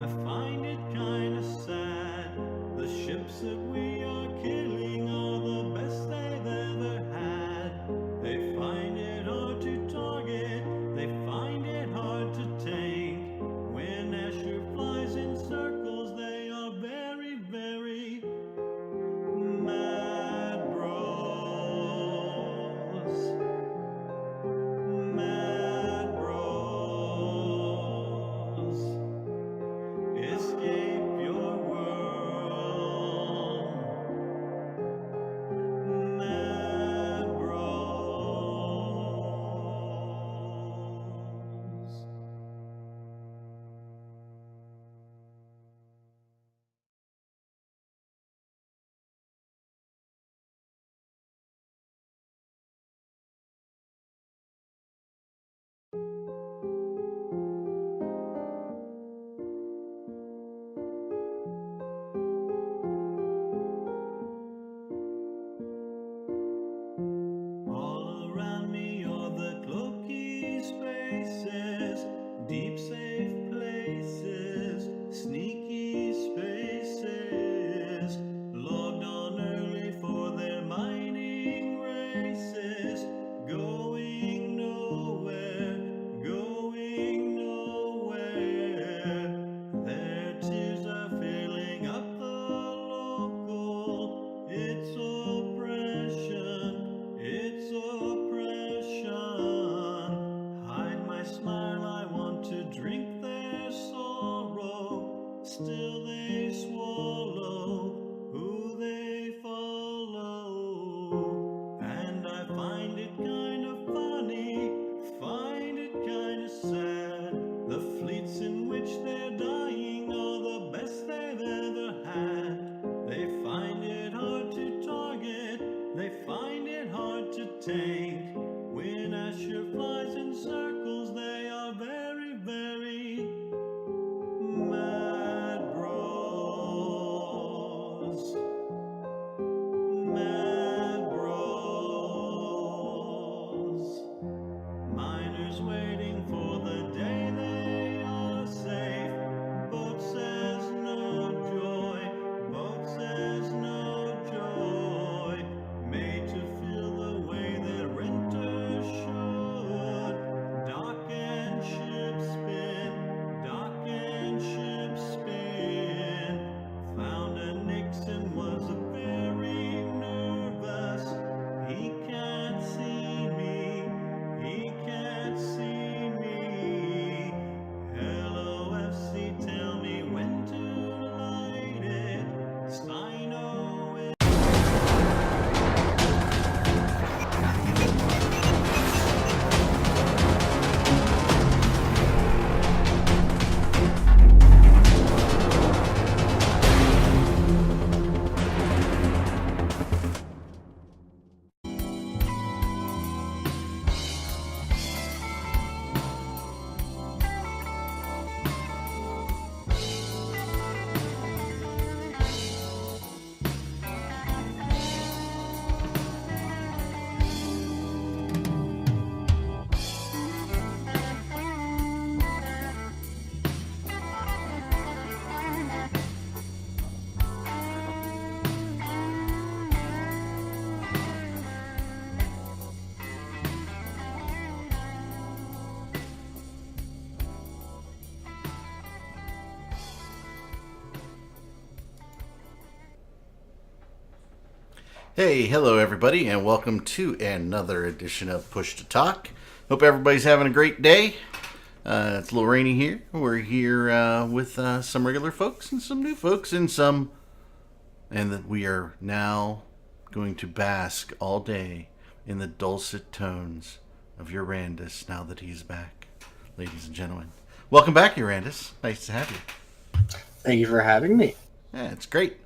I find it kinda sad. The ships that we are killing are the best they've ever had. They find it hard to target, they find it hard to tank. When Asher flies in circles, they are very, very mad bros. Mad bros. Escape your world. Mad Bros. All around me are the cloaky spaces, deep safe places, sneaky spaces, logged on early for their mining races, going nowhere, going nowhere. Their tears are filling up the local. It's oppression, it's oppression. Hide my smile, I want to drink their sorrow. Still they swallow who they follow. And I find it kind of funny, find it kind of sad. The fleets in which they're dying are the best they've ever had. They find it hard to target, they find it hard to tank. When Asher flies in circles, they are very, very mad bros. Mad bros. Miners waiting for the day they are safe. Boat says no joy, boat says no joy. Made to feel the way that renters should. Dock and ship spin, dock and ship spin. Found a Nixon was very nervous. He can't see me, he can't see me. Hello FC, tell me when to light it. Steino is Hey, hello everybody, and welcome to another edition of Push to Talk. Hope everybody's having a great day. It's a little rainy here. We're here with some regular folks and some new folks, and that we are now going to bask all day in the dulcet tones of Urandus now that he's back, ladies and gentlemen. Welcome back, Urandus. Nice to have you. Thank you for having me. Yeah, it's great.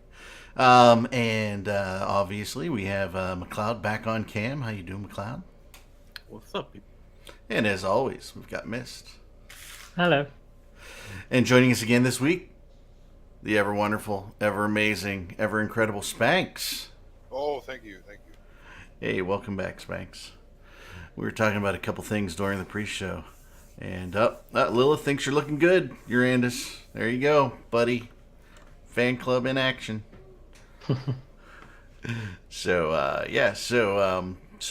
Obviously we have McLeod back on cam. How you doing, McLeod? What's up, people? And as always, we've got Mist. Hello. And joining us again this week, the ever wonderful, ever amazing, ever incredible Spanx. Oh, thank you. Hey, welcome back, Spanx. We were talking about a couple things during the pre-show. And Lilith thinks you're looking good, Urandus. There you go, buddy. Fan club in action. So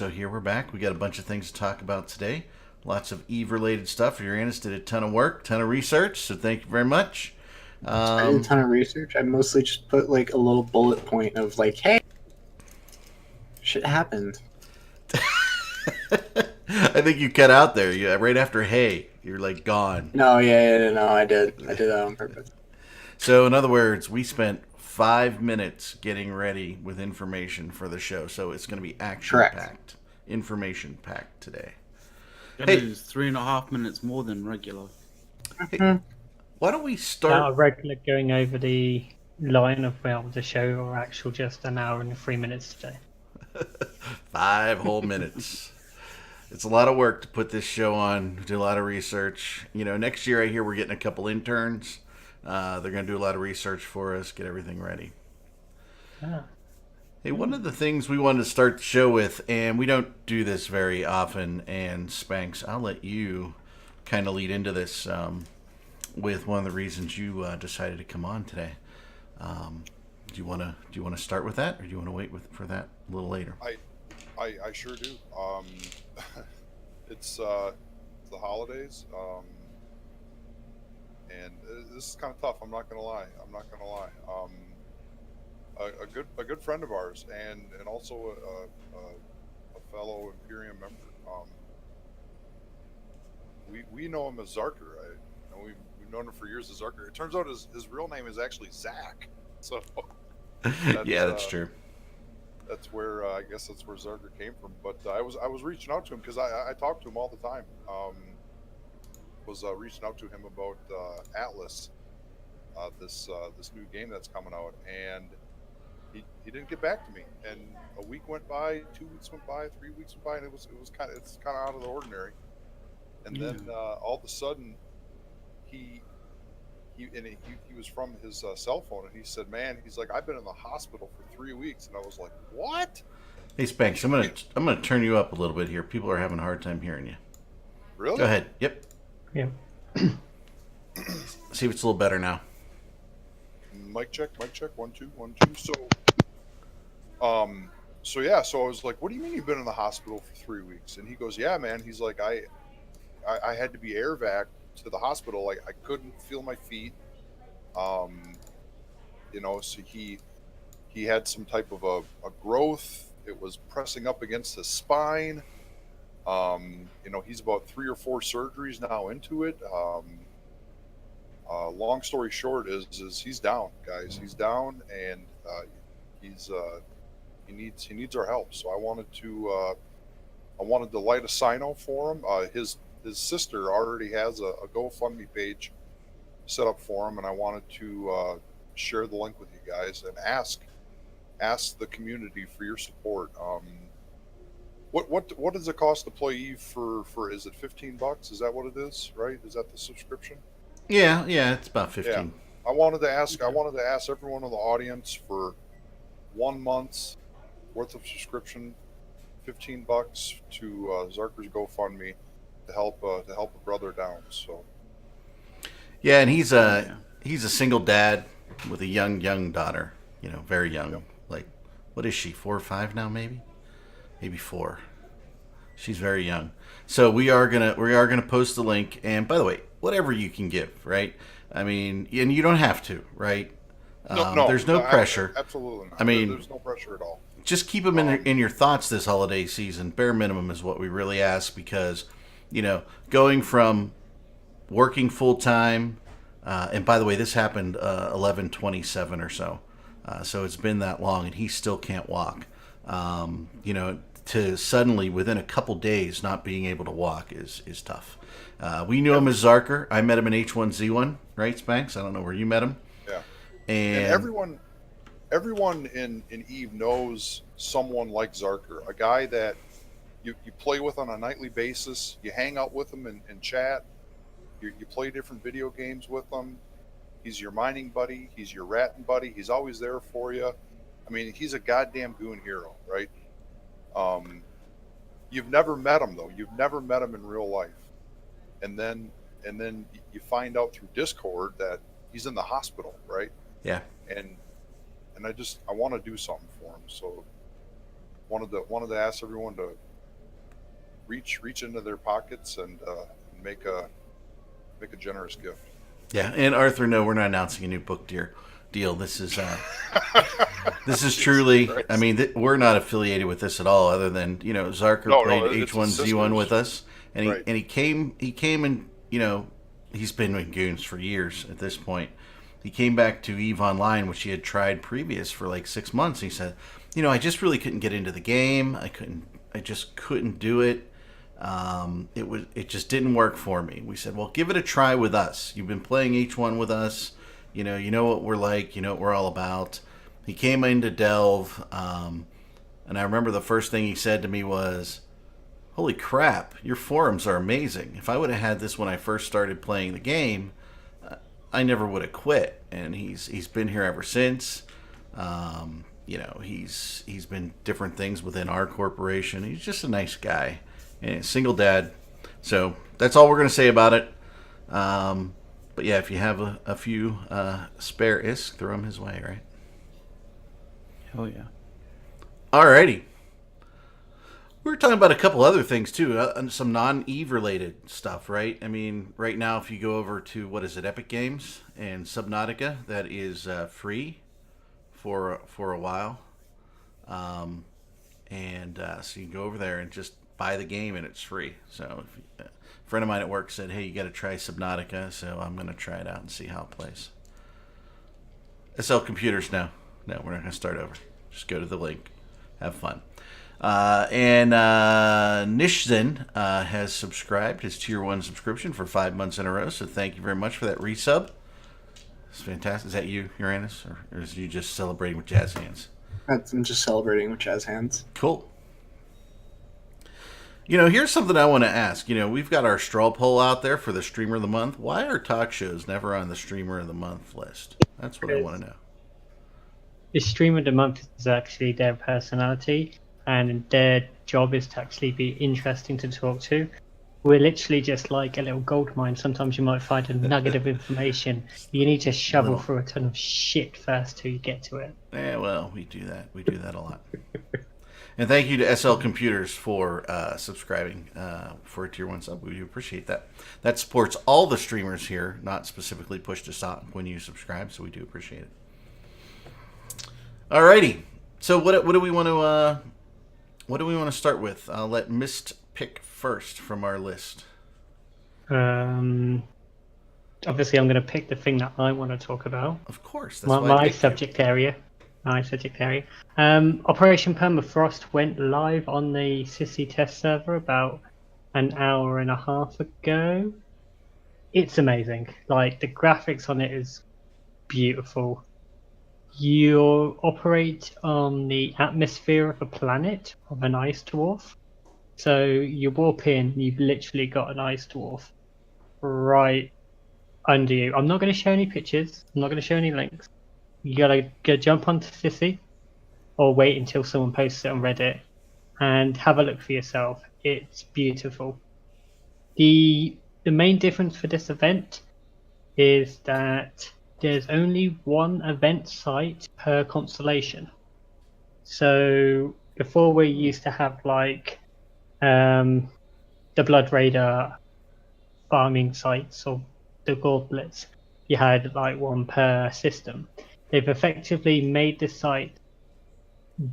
here we're back. We got a bunch of things to talk about today. Lots of Eve-related stuff. Uranus did a ton of work, ton of research, so thank you very much. I did a ton of research. I mostly just put like a little bullet point of like, hey, shit happened. I think you cut out there. You right after hey, you're like gone. No, no, I did that on purpose. So in other words, we spent 5 minutes getting ready with information for the show. So it's going to be action-packed, information-packed today. That is 3.5 minutes more than regular. Hey, why don't we start? Our regular going over the line of the show, or actual just an hour and 3 minutes today? 5 whole minutes. It's a lot of work to put this show on. Do a lot of research. You know, next year I hear we're getting a couple interns. They're going to do a lot of research for us, get everything ready. Ah. Hey, one of the things we wanted to start the show with, and we don't do this very often, and Spanx, I'll let you kind of lead into this with one of the reasons you decided to come on today. Do you want to start with that, or do you want to wait for that a little later? I sure do. It's the holidays, and this is kind of tough. I'm not gonna lie. A good friend of ours, and also a fellow Imperium member. We know him as Zarker. We've known him for years as Zarker. It turns out his real name is actually Zach. So Yeah, that's true. That's where I guess that's where Zarker came from. But I was reaching out to him because I talk to him all the time. Was reaching out to him about Atlas, this new game that's coming out, and he didn't get back to me. And a week went by, 2 weeks went by, 3 weeks went by, and it's kind of out of the ordinary. And then all of a sudden, he was from his cell phone, and he said, "Man, he's like, I've been in the hospital for 3 weeks," and I was like, "What?" Hey, Spanx, I'm gonna turn you up a little bit here. People are having a hard time hearing you. Really? Go ahead. Yep. Yeah. See if it's a little better now. Mic check, 1 2 1 2. So I was like, "What do you mean you've been in the hospital for 3 weeks?" And he goes, "Yeah, man." He's like, I had to be air vac to the hospital. Like, I couldn't feel my feet. So he had some type of a growth. It was pressing up against his spine. He's about 3 or 4 surgeries now into it. Long story short is he's down, guys. He's down, and he needs our help. So I wanted to light a signo for him. His sister already has a GoFundMe page set up for him, and I wanted to share the link with you guys and ask the community for your support. What does it cost to play Eve for? Is it $15? Is that what it is? Right? Is that the subscription? Yeah, it's about 15. Yeah. I wanted to ask everyone in the audience for 1 month's worth of subscription, $15 to Zarker's GoFundMe to help a brother down. So. Yeah, and he's a single dad with a young daughter. Very young. Yep. Like, what is she? 4 or 5 now, maybe 4. She's very young. So we are gonna post the link. And by the way, whatever you can give, right? I mean, and you don't have to, right? No, there's no pressure. Absolutely not. I mean, there's no pressure at all. Just keep them in your thoughts this holiday season. Bare minimum is what we really ask, because, going from working full time, and by the way, this happened 11/27 or so. So it's been that long, and he still can't walk. To suddenly within a couple days not being able to walk is tough. We knew him as Zarker. I met him in H1Z1, right, Spanx? I don't know where you met him. Yeah. And everyone in Eve knows someone like Zarker, a guy that you play with on a nightly basis. You hang out with him and chat. You play different video games with him. He's your mining buddy. He's your ratting buddy. He's always there for you. I mean, he's a goddamn goon hero, right? You've never met him, though. You've never met him in real life. and then you find out through Discord that he's in the hospital, right? Yeah. And I want to do something for him, so wanted to ask everyone to reach into their pockets and make a generous gift. Yeah, and Arthur, no, we're not announcing a new book deal. This is this is truly. I mean, we're not affiliated with this at all, other than Zarker played H1Z1 with us, and he came and he's been with Goons for years at this point. He came back to EVE Online, which he had tried previous for like 6 months. He said, I just really couldn't get into the game. I just couldn't do it. It just didn't work for me. We said, well, give it a try with us. You've been playing H1 with us. You know what we're like. You know what we're all about. He came into Delve, and I remember the first thing he said to me was, holy crap, your forums are amazing. If I would have had this when I first started playing the game, I never would have quit. And he's been here ever since. He's been different things within our corporation. He's just a nice guy. And single dad. So that's all we're going to say about it. But yeah, if you have a few spare ISK, throw them his way, right? Hell yeah. Alrighty. We were talking about a couple other things too, some non-EVE related stuff, right? I mean, right now, if you go over to, what is it, Epic Games and Subnautica, that is free for a while. So you can go over there and just buy the game and it's free. So a friend of mine at work said, hey, you got to try Subnautica, so I'm going to try it out and see how it plays. SL Computers, no, we're not going to start over. Just go to the link. Have fun. And Nishzen has subscribed his Tier 1 subscription for 5 months in a row, so thank you very much for that resub. It's fantastic. Is that you, Uranus, or is you just celebrating with jazz hands? I'm just celebrating with jazz hands. Cool. Here's something I want to ask. We've got our straw poll out there for the Streamer of the Month. Why are talk shows never on the Streamer of the Month list? That's what I want to know. The Streamer of the Month is actually their personality, and their job is to actually be interesting to talk to. We're literally just like a little gold mine. Sometimes you might find a nugget of information. You need to shovel through a ton of shit first till you get to it. Yeah, well, we do that. We do that a lot. And thank you to SL Computers for subscribing for a Tier 1 sub. We do appreciate that. That supports all the streamers here, not specifically Push to Talk when you subscribe, so we do appreciate it. Alrighty. So what do we want to start with? I'll let Mist pick first from our list. Obviously, I'm going to pick the thing that I want to talk about. Of course. My subject area. Operation Permafrost went live on the Sissy test server about an hour and a half ago. It's amazing. Like, the graphics on it is beautiful. You operate on the atmosphere of a planet of an ice dwarf. So you warp in, you've literally got an ice dwarf right under you. I'm not going to show any pictures. I'm not going to show any links. You gotta go jump onto Sissy, or wait until someone posts it on Reddit, and have a look for yourself. It's beautiful. The main difference for this event is that there's only one event site per constellation. So before we used to have like the Blood Raider farming sites or the Gauntlets, you had like one per system. They've effectively made this site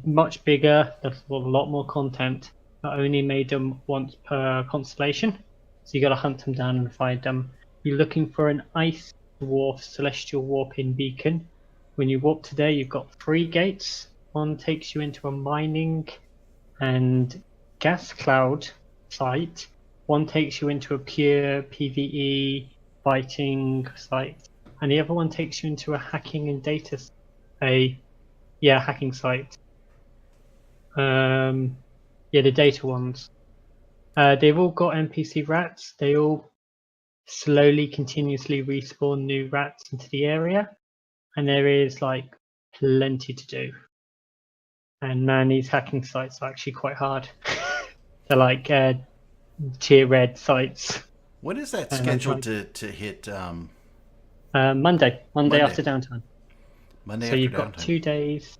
much bigger. There's a lot more content, but only made them once per constellation. So you got to hunt them down and find them. You're looking for an ice dwarf celestial warping beacon. When you warp today, you've got 3 gates. One takes you into a mining and gas cloud site. One takes you into a pure PvE fighting site. And the other one takes you into a hacking and data, hacking site. The data ones. They've all got NPC rats. They all slowly, continuously respawn new rats into the area, and there is like plenty to do. And man, these hacking sites are actually quite hard. They're like tier red sites. When is that And scheduled to hit? Monday Monday. after downtime. Monday So after you've downtime. got 2 days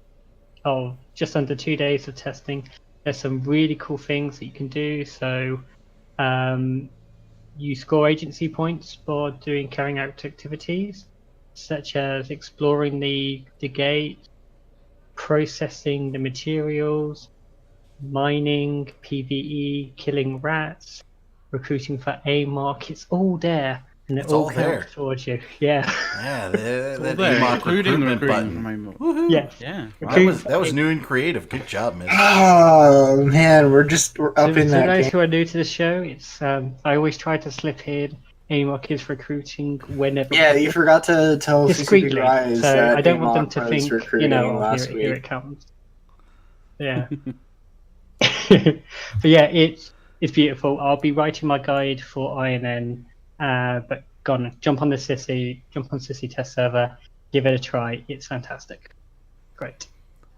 of just under 2 days of testing. There's some really cool things that you can do. So you score agency points for carrying out activities such as exploring the gate, processing the materials, mining, PvE, killing rats, recruiting for AMOC. It's all there, and it It's all all there. counts towards you. Yeah. Yeah, It's all that there, EMOC including recruitment recruiting button. from AMOC. Yes. Yeah. That was new and creative. Good job, man. Oh man, we're up in So that those game. who are new to the show, it's I always try to slip in AMOC is recruiting whenever. Yeah, you forgot to tell discreetly. CCP Rise So that I don't want them AMOC to was think, recruiting last here week. it comes. Yeah. But yeah, it's beautiful. I'll be writing my guide for INN, but jump on Sissy test server, give it a try. It's fantastic. Great.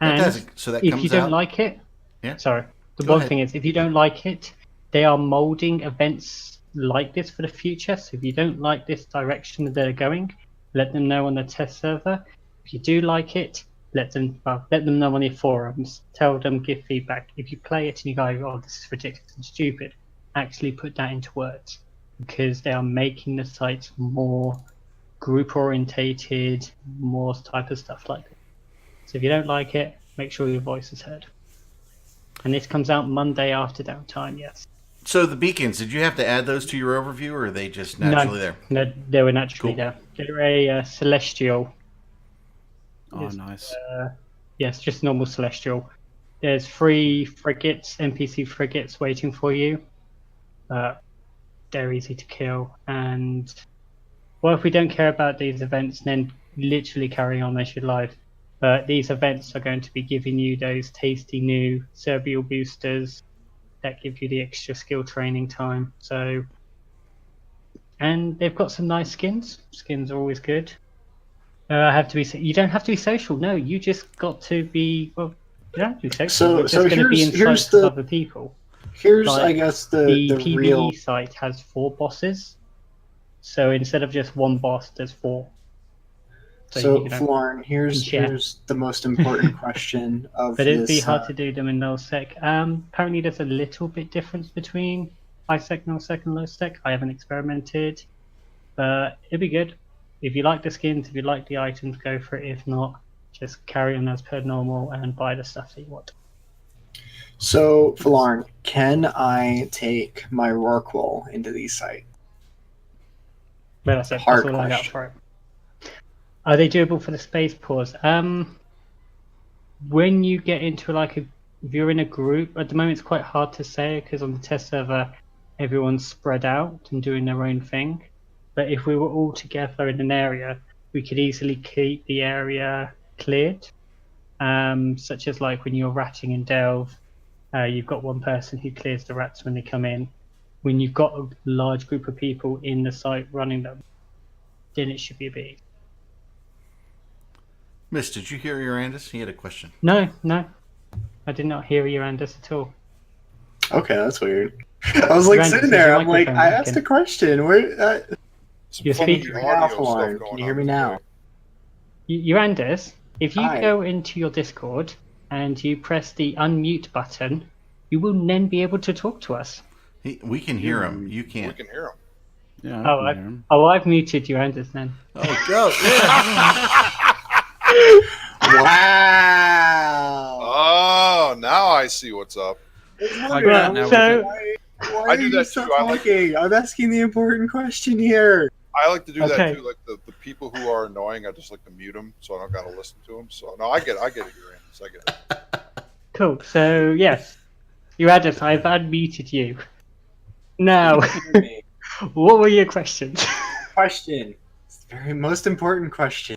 And So that if comes you don't out. like it, Yeah. sorry. The Go one ahead. thing is, if you don't like it, they are molding events like this for the future. So if you don't like this direction that they're going, let them know on the test server. If you do like it, let them know on the forums. Tell them, give feedback. If you play it and you go, "Oh, this is ridiculous and stupid," actually put that into words, because they are making the sites more group orientated, more type of stuff like that. So if you don't like it, make sure your voice is heard. And this comes out Monday after downtime, yes. So the beacons, did you have to add those to your overview, or are they just naturally there? No, they were naturally Cool. there. They're a celestial. Oh, Yes. nice. Yes, just normal celestial. There's 3 frigates, NPC frigates waiting for you. They're easy to kill. And, well, if we don't care about these events, then literally carry on as your life. But these events are going to be giving you those tasty new Serbial boosters that give you the extra skill training time. So, and they've got some nice skins. Skins are always good. You don't have to be social. No, you just got to be. Well, you don't have to be social. So- You're just so going to be in here's sights of the- other people. Here's, Like, I guess, the PvE real. site has 4 bosses, so instead of just 1 boss, there's 4. So, you know, Florin, here's Yeah. here's the most important question of but it'd be this. hard to do them in null sec. Apparently, there's a little bit difference between high sec, null sec, and low sec. I haven't experimented, but it'd be good. If you like the skins, if you like the items, go for it. If not, just carry on as per normal and buy the stuff that you want. So, Florin, can I take my Rorqual into these sites? But that's it. Hard That's all I got question. for it. Are they doable for the space pause? When you get into if you're in a group, at the moment it's quite hard to say because on the test server everyone's spread out and doing their own thing. But if we were all together in an area, we could easily keep the area cleared. Such as when you're ratting in Delve, you've got one person who clears the rats when they come in. When you've got a large group of people in the site running them, then it should be a bit easy. Miss, did you hear Urandus? He had a question. No, I did not hear you, Anders, at all. Okay, that's weird. I was like Brandon, sitting is there. your I'm like, microphone I asked a working? question. Where? Some You're funny speaking audio now, Florin. stuff going Can you hear on me today. now? You, Anders, if you Hi. go into your Discord and you press the unmute button, you will then be able to talk to us. We can hear him. You We can't. can hear him. Yeah. Oh, I can hear him. I've muted you, Anders, then. Oh, go. Wow. Oh, now I see what's up. Like Well, that now, so- Why I are do you that so too. I like- talking? I'm asking the important question here. I like to do Okay. that too. Like the people who are annoying, I just like to mute them, so I don't gotta listen to them. So no, I get it, Uranus. I get it. Cool. So, yes, Anders, I've unmuted you. Now, what were your questions? Question. It's the very most important question.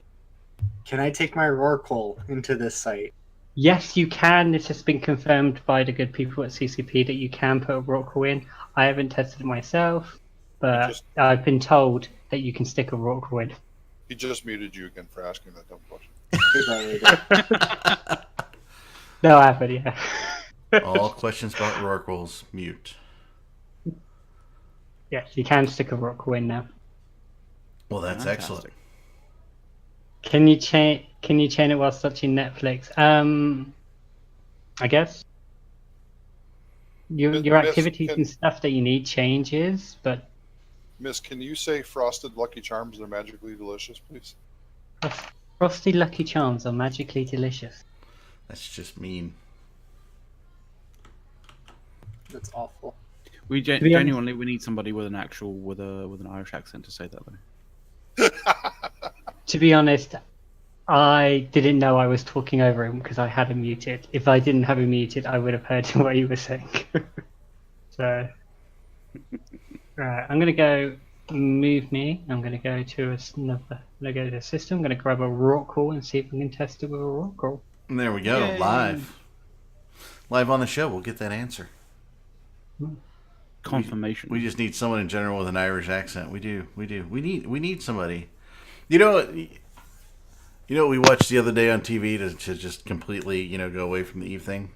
Can I take my Rorqual into this site? Yes, you can. This has been confirmed by the good people at CCP that you can put a Rorqual in. I haven't tested it myself, but Just- I've been told that you can stick a Rorqual in. He just muted you again for asking that dumb question. No, I haven't, yeah. All questions about Rorquals, mute. Yes, you can stick a Rockwell in now. Well, that's Fantastic. excellent. Can you chain? Can you chain it whilst watching Netflix? I guess your Miss- activities can- and stuff that you need changes, but Miss, can you say frosted Lucky Charms are magically delicious, please? Frosty Lucky Charms are magically delicious. That's just mean. That's awful. be honest- Genuinely we need somebody with an Irish accent to say that though. To be honest, I didn't know I was talking over him because I had him muted. If I didn't have him muted, I would have heard what he was saying. So, right, I'm gonna go move me. I'm gonna go to another. I'm gonna go to the system. I'm gonna grab a rock call and see if we can test it with a rock call. And there we go, Yay. live on the show. We'll get that answer. Confirmation. We just need someone in general with an Irish accent. We do. We need somebody. You know what we watched the other day on TV to just completely, go away from the Eve thing?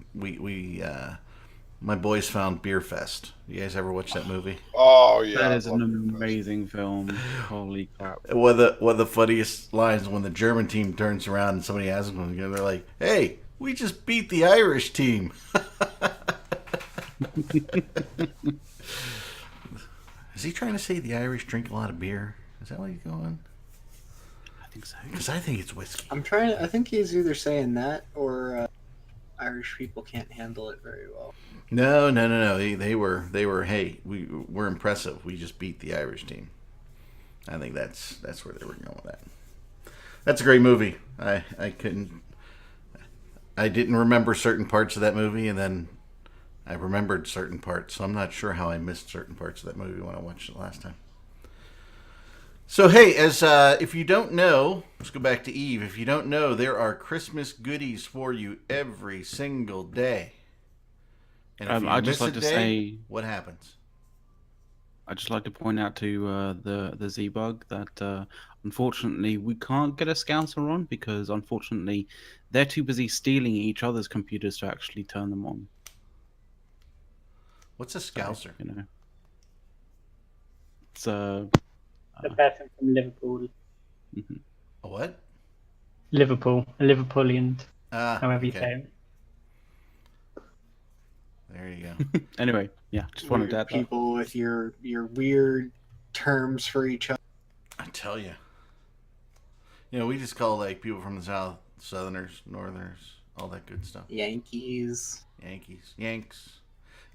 My boys found Beer Fest. You guys ever watch that movie? Oh yeah, That I is love an Beer Fest. amazing film. Holy crap. One of the funniest lines when the German team turns around and somebody asks them, they're like, "Hey, we just beat the Irish team." Is he trying to say the Irish drink a lot of beer? Is that what he's going? I think so. Because I think it's whiskey. I think he's either saying that or Irish people can't handle it very well. No. They were. Hey, we're impressive. We just beat the Irish team. I think that's where they were going with that. That's a great movie. I didn't remember certain parts of that movie, and then I remembered certain parts. So I'm not sure how I missed certain parts of that movie when I watched it last time. So hey, if you don't know, let's go back to Eve. If you don't know, there are Christmas goodies for you every single day. And if you I'd miss just like a to day, say, what happens? I'd just like to point out to the Z-Bug that unfortunately we can't get a Scouser on because unfortunately they're too busy stealing each other's computers to actually turn them on. What's a Scouser? You know, it's The person from Liverpool, A what? a Liverpoolian, Ah, however you okay. say it. There you go. anyway, yeah, just wanted to add that. People with your weird terms for each other. I tell you. We just call like people from the South, Southerners, Northerners, all that good stuff. Yankees. Yankees, Yanks.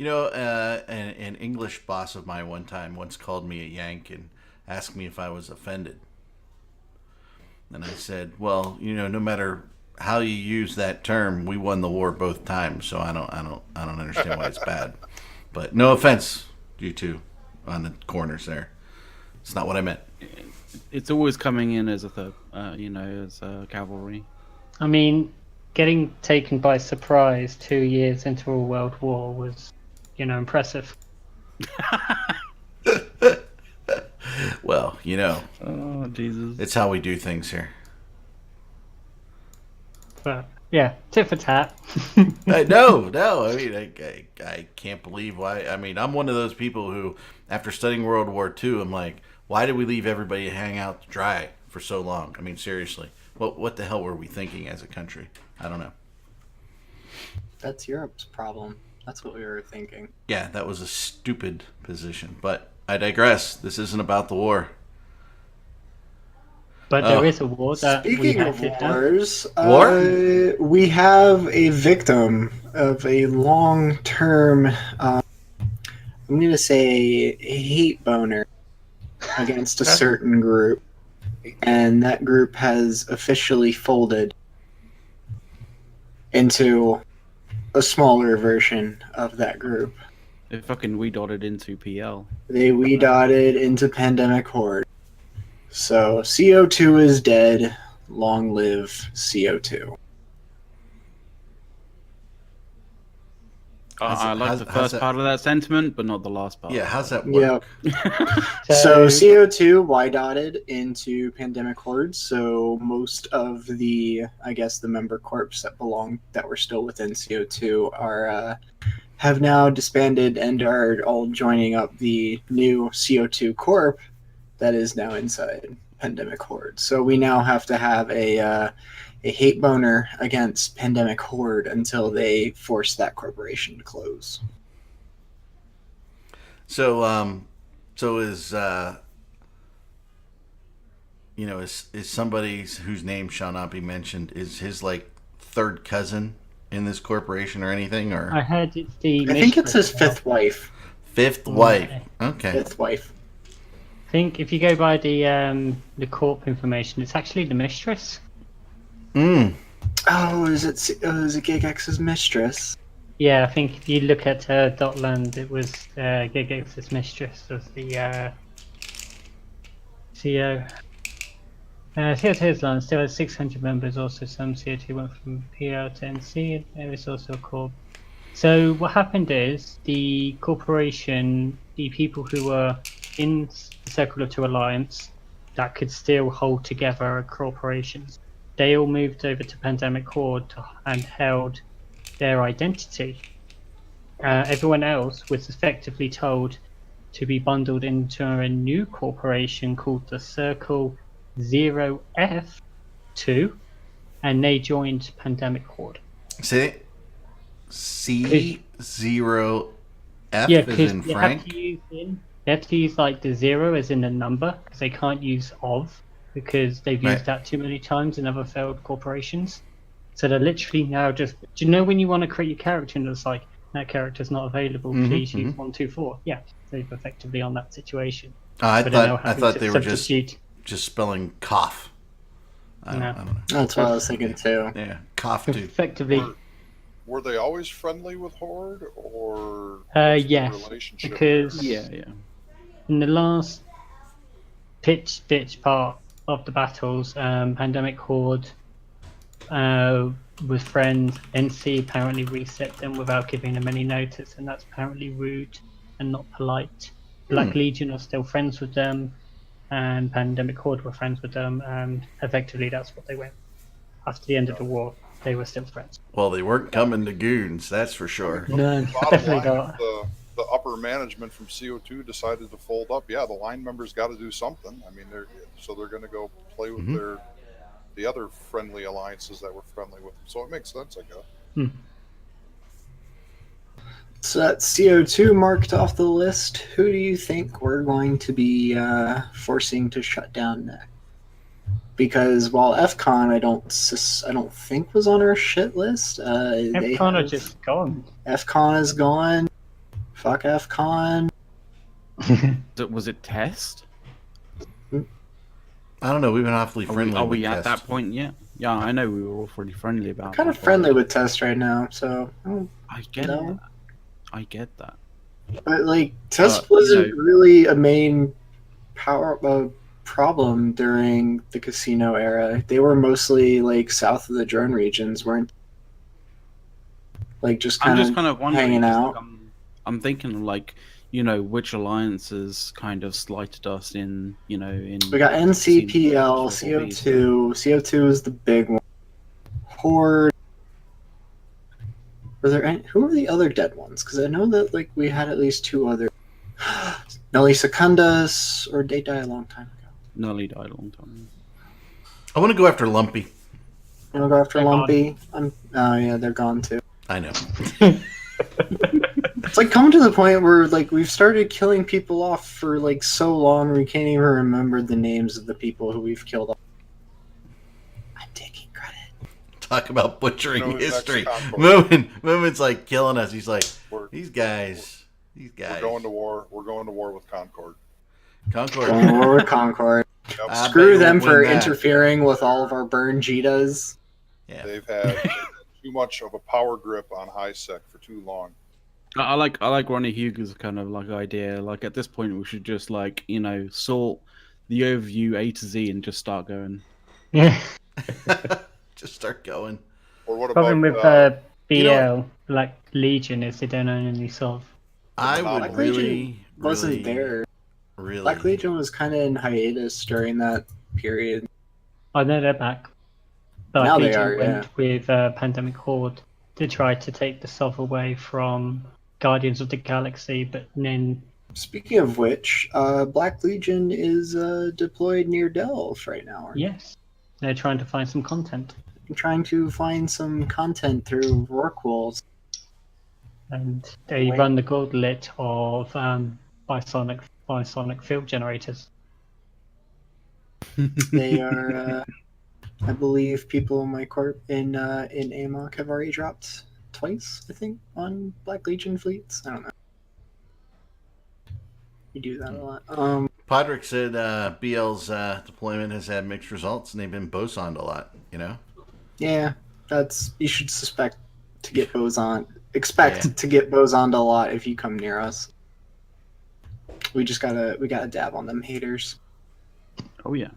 An English boss of mine one time once called me a Yank and asked me if I was offended. And I said, well, no matter how you use that term, we won the war both times, so I don't understand why it's bad. But no offense, you two on the corners there. It's not what I meant. It's always coming in as a third, as cavalry. I mean, getting taken by surprise 2 years into a world war was, impressive. Well, Oh Jesus! it's how we do things here. But yeah, tit for tat. No. I mean, I can't believe why. I mean, I'm one of those people who, after studying World War II, I'm like, why did we leave everybody to hang out to dry for so long? I mean, seriously, what the hell were we thinking as a country? I don't know. That's Europe's problem. That's what we were thinking. Yeah, that was a stupid position. But I digress. This isn't about the war. But there is a war that we Speaking have of to have. wars, War? we have a victim of a long-term, I'm going to say, hate boner against a certain group. And that group has officially folded into a smaller version of that group. They fucking we-dotted into PL. They we-dotted into Pandemic Horde. So CO2 is dead. Long live CO2. I like the first part of that sentiment, but not the last part. Yeah, how's that work? Yep. So CO2 y-dotted into Pandemic Horde. So most of the, I guess, the member corps that were still within CO2 are have now disbanded and are all joining up the new CO2 Corp that is now inside Pandemic Horde. So we now have to have a hate boner against Pandemic Horde until they force that corporation to close. So is is somebody whose name shall not be mentioned, is his like third cousin in this corporation or anything, or I heard it's the. I think it's his mistress fifth wife. fifth wife? Okay. Fifth wife. I think if you go by the corp information, it's actually the mistress. Mm. Oh, is it Gigex's mistress? Yeah, I think if you look at Dotland, it was Gigex's mistress as the CEO. CO2's line still has 600 members, also some CO2 went from PL to NC, there is also a corp. So what happened is, the corporation, the people who were in the Circle of Two Alliance that could still hold together corporations, they all moved over to Pandemic Horde and held their identity. Everyone else was effectively told to be bundled into a new corporation called the Circle 0F2, and they joined Pandemic Horde. Say C0F Yeah, is because in they Frank. have to use like the 0 as in the number, because they can't use of, because they've used Right. that too many times in other failed corporations. So they're literally now just. Do you know when you want to create your character and it's like that character's not available? Mhm, Please use mhm. 124. Yeah, they've effectively on that situation. I So they're now thought having they to were just substitute. spelling cough. I No. don't know. That's what I was thinking too. Yeah, cough too. Effectively, Were they always friendly with Horde, or was the yes, relationship because- there? Yeah. in the last pitch part of the battles, Pandemic Horde was friends. NC apparently reset them without giving them any notice, and that's apparently rude and not polite. Black Legion are still friends with them, and Pandemic Horde were friends with them, and effectively that's what they went. After the end of the war, they were still friends. Well, they weren't coming to goons, that's for sure. No, Bottom definitely line, not. the upper management from CO2 decided to fold up. Yeah, the line members got to do something. I mean, they're going to go play with Mhm. the other friendly alliances that were friendly with them. So it makes sense, I guess. So that's CO2 marked off the list. Who do you think we're going to be forcing to shut down next? Because while FCON, I don't think was on our shit list. FCON are just gone. FCON is gone. Fuck FCON. Was it Test? I don't know. We've been awfully friendly. Are we with at Test. that point yet? Yeah, I know we were all pretty friendly about. Kind of that, friendly with Test right now, so I get No. that. I get that. but like Test you wasn't know- really a main problem during the casino era. They were mostly like south of the drone regions, weren't like just I'm kind just of kind of wondering. hanging just, out. like, I'm thinking like, which alliances kind of slighted us in, in. We got NCPL, Triple Bs. CO2. CO2 is the big one. Horde. Were there any, who were the other dead ones? Because I know that like we had at least two other. Nelly Secundas, or they died a long time ago. Nully died a long time. I want to go after Lumpy. You want to go after They're Lumpy? Oh yeah, they're gone too. I know. It's like coming to the point where like we've started killing people off for like so long we can't even remember the names of the people who we've killed off. I'm taking credit. Talk about butchering You know who's next, history. Concord? Moomin's like killing us. He's like, We're, these guys. we're going to war. We're going to war with Concord. Concord. Going to war with Concord. Yep. I Screw bet them we'll for win that. interfering with all of our burn Jetas. Yeah. They've had too much of a power grip on high sec for too long. I like Ronnie Huger's kind of like idea. Like at this point, we should just like sort the overview A to Z and just start going. Yeah. Just start going. Or what Problem about with BL, you know like Legion, is they don't own any solve. I Black would Legion really, Wasn't really, there. really. Black Legion was kind of in hiatus during that period. I know they're back. But Now they Legion are, went with Pandemic Horde to try to take the solve away from Guardians of the Galaxy, but then Speaking of which, Black Legion is deployed near Delve right now. yes, they're trying to find some content. I'm trying to find some content through Rorquals. And they run the gauntlet of bisonic field generators. They are, I believe, people in my corp in AMOC have already dropped twice, I think, on Black Legion fleets. I don't know. We do that a lot. Podrick said BL's deployment has had mixed results, and they've been bosoned a lot. You know. Yeah, you should expect to get bosoned a lot if you come near us. We gotta dab on them haters. Oh yeah.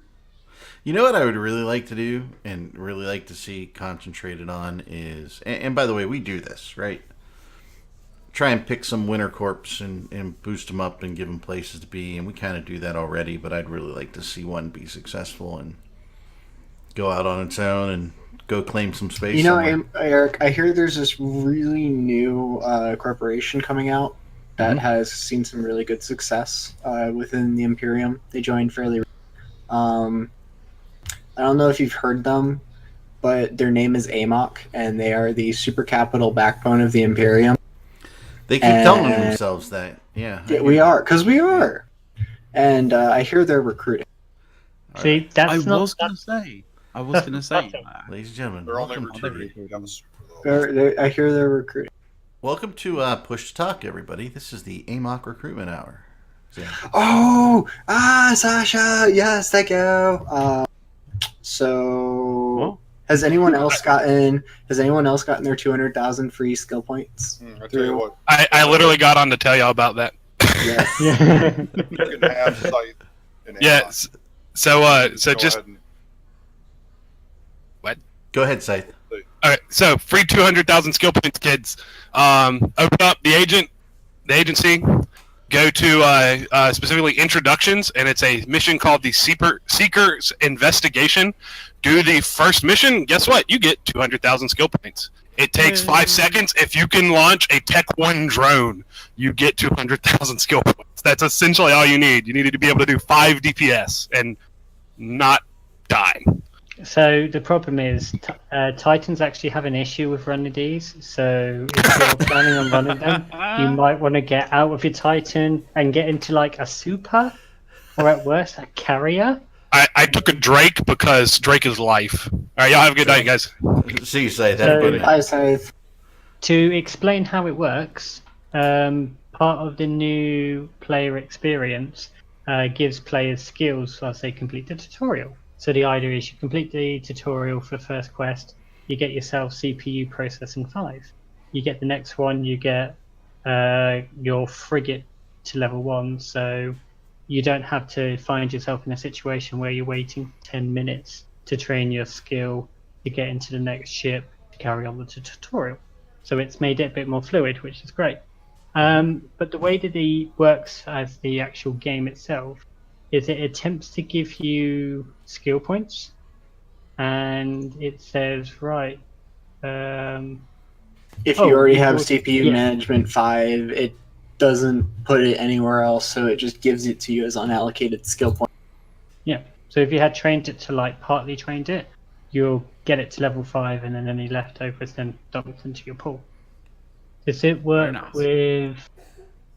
You know what I would really like to do and really like to see concentrated on is, and by the way, we do this, right? Try and pick some winter corps and boost them up and give them places to be, and we kind of do that already, but I'd really like to see one be successful and go out on its own and go claim some space. You know, somewhere. Eric, I hear there's this really new corporation coming out that has seen some really good success within the Imperium. They joined fairly. I don't know if you've heard them, but their name is AMOC, and they are the super capital backbone of the Imperium. They keep telling themselves that. Yeah, we are, because we are. And I hear they're recruiting. See, that's I not. was gonna say. ladies and gentlemen, They're only welcome recruiting on the super though. I hear they're recruiting. Welcome to Push to Talk, everybody. This is the AMOC Recruitment Hour. Oh, Sasha, yes, thank you. So, has anyone else gotten their 200,000 free skill points? I tell you what, I literally got on to tell y'all about that. Yes. you can have sight in Yes. So just Go ahead, Scythe. all right. So free 200,000 skill points, kids. Open up the agency. Go to specifically introductions, and it's a mission called the Seeker's Investigation. Do the first mission. Guess what? You get 200,000 skill points. It takes 5 seconds. If you can launch a Tech 1 drone, you get 200,000 skill points. That's essentially all you need. You need to be able to do 5 DPS and not die. So the problem is, Titans actually have an issue with running these. So if you're planning on running them, you might want to get out of your Titan and get into like a super, or at worst, a carrier. I took a Drake because Drake is life. All right, y'all have a good night, guys. See you, Scythe. So- Everybody. Hi, Scythe. To explain how it works, part of the new player experience gives players skills as they complete the tutorial. So the idea is you complete the tutorial for the first quest, you get yourself CPU processing 5. You get the next one, you get your frigate to level 1, so you don't have to find yourself in a situation where you're waiting 10 minutes to train your skill to get into the next ship to carry on with the tutorial. So it's made it a bit more fluid, which is great. But the way that it works as the actual game itself is it attempts to give you skill points, and it says, right, If you already have well, CPU yeah. management 5, it doesn't put it anywhere else, so it just gives it to you as unallocated skill point. yeah. So if you had trained it to like partly trained it, you'll get it to level 5, and then any leftovers then dumped into your pool. Does it work nice. with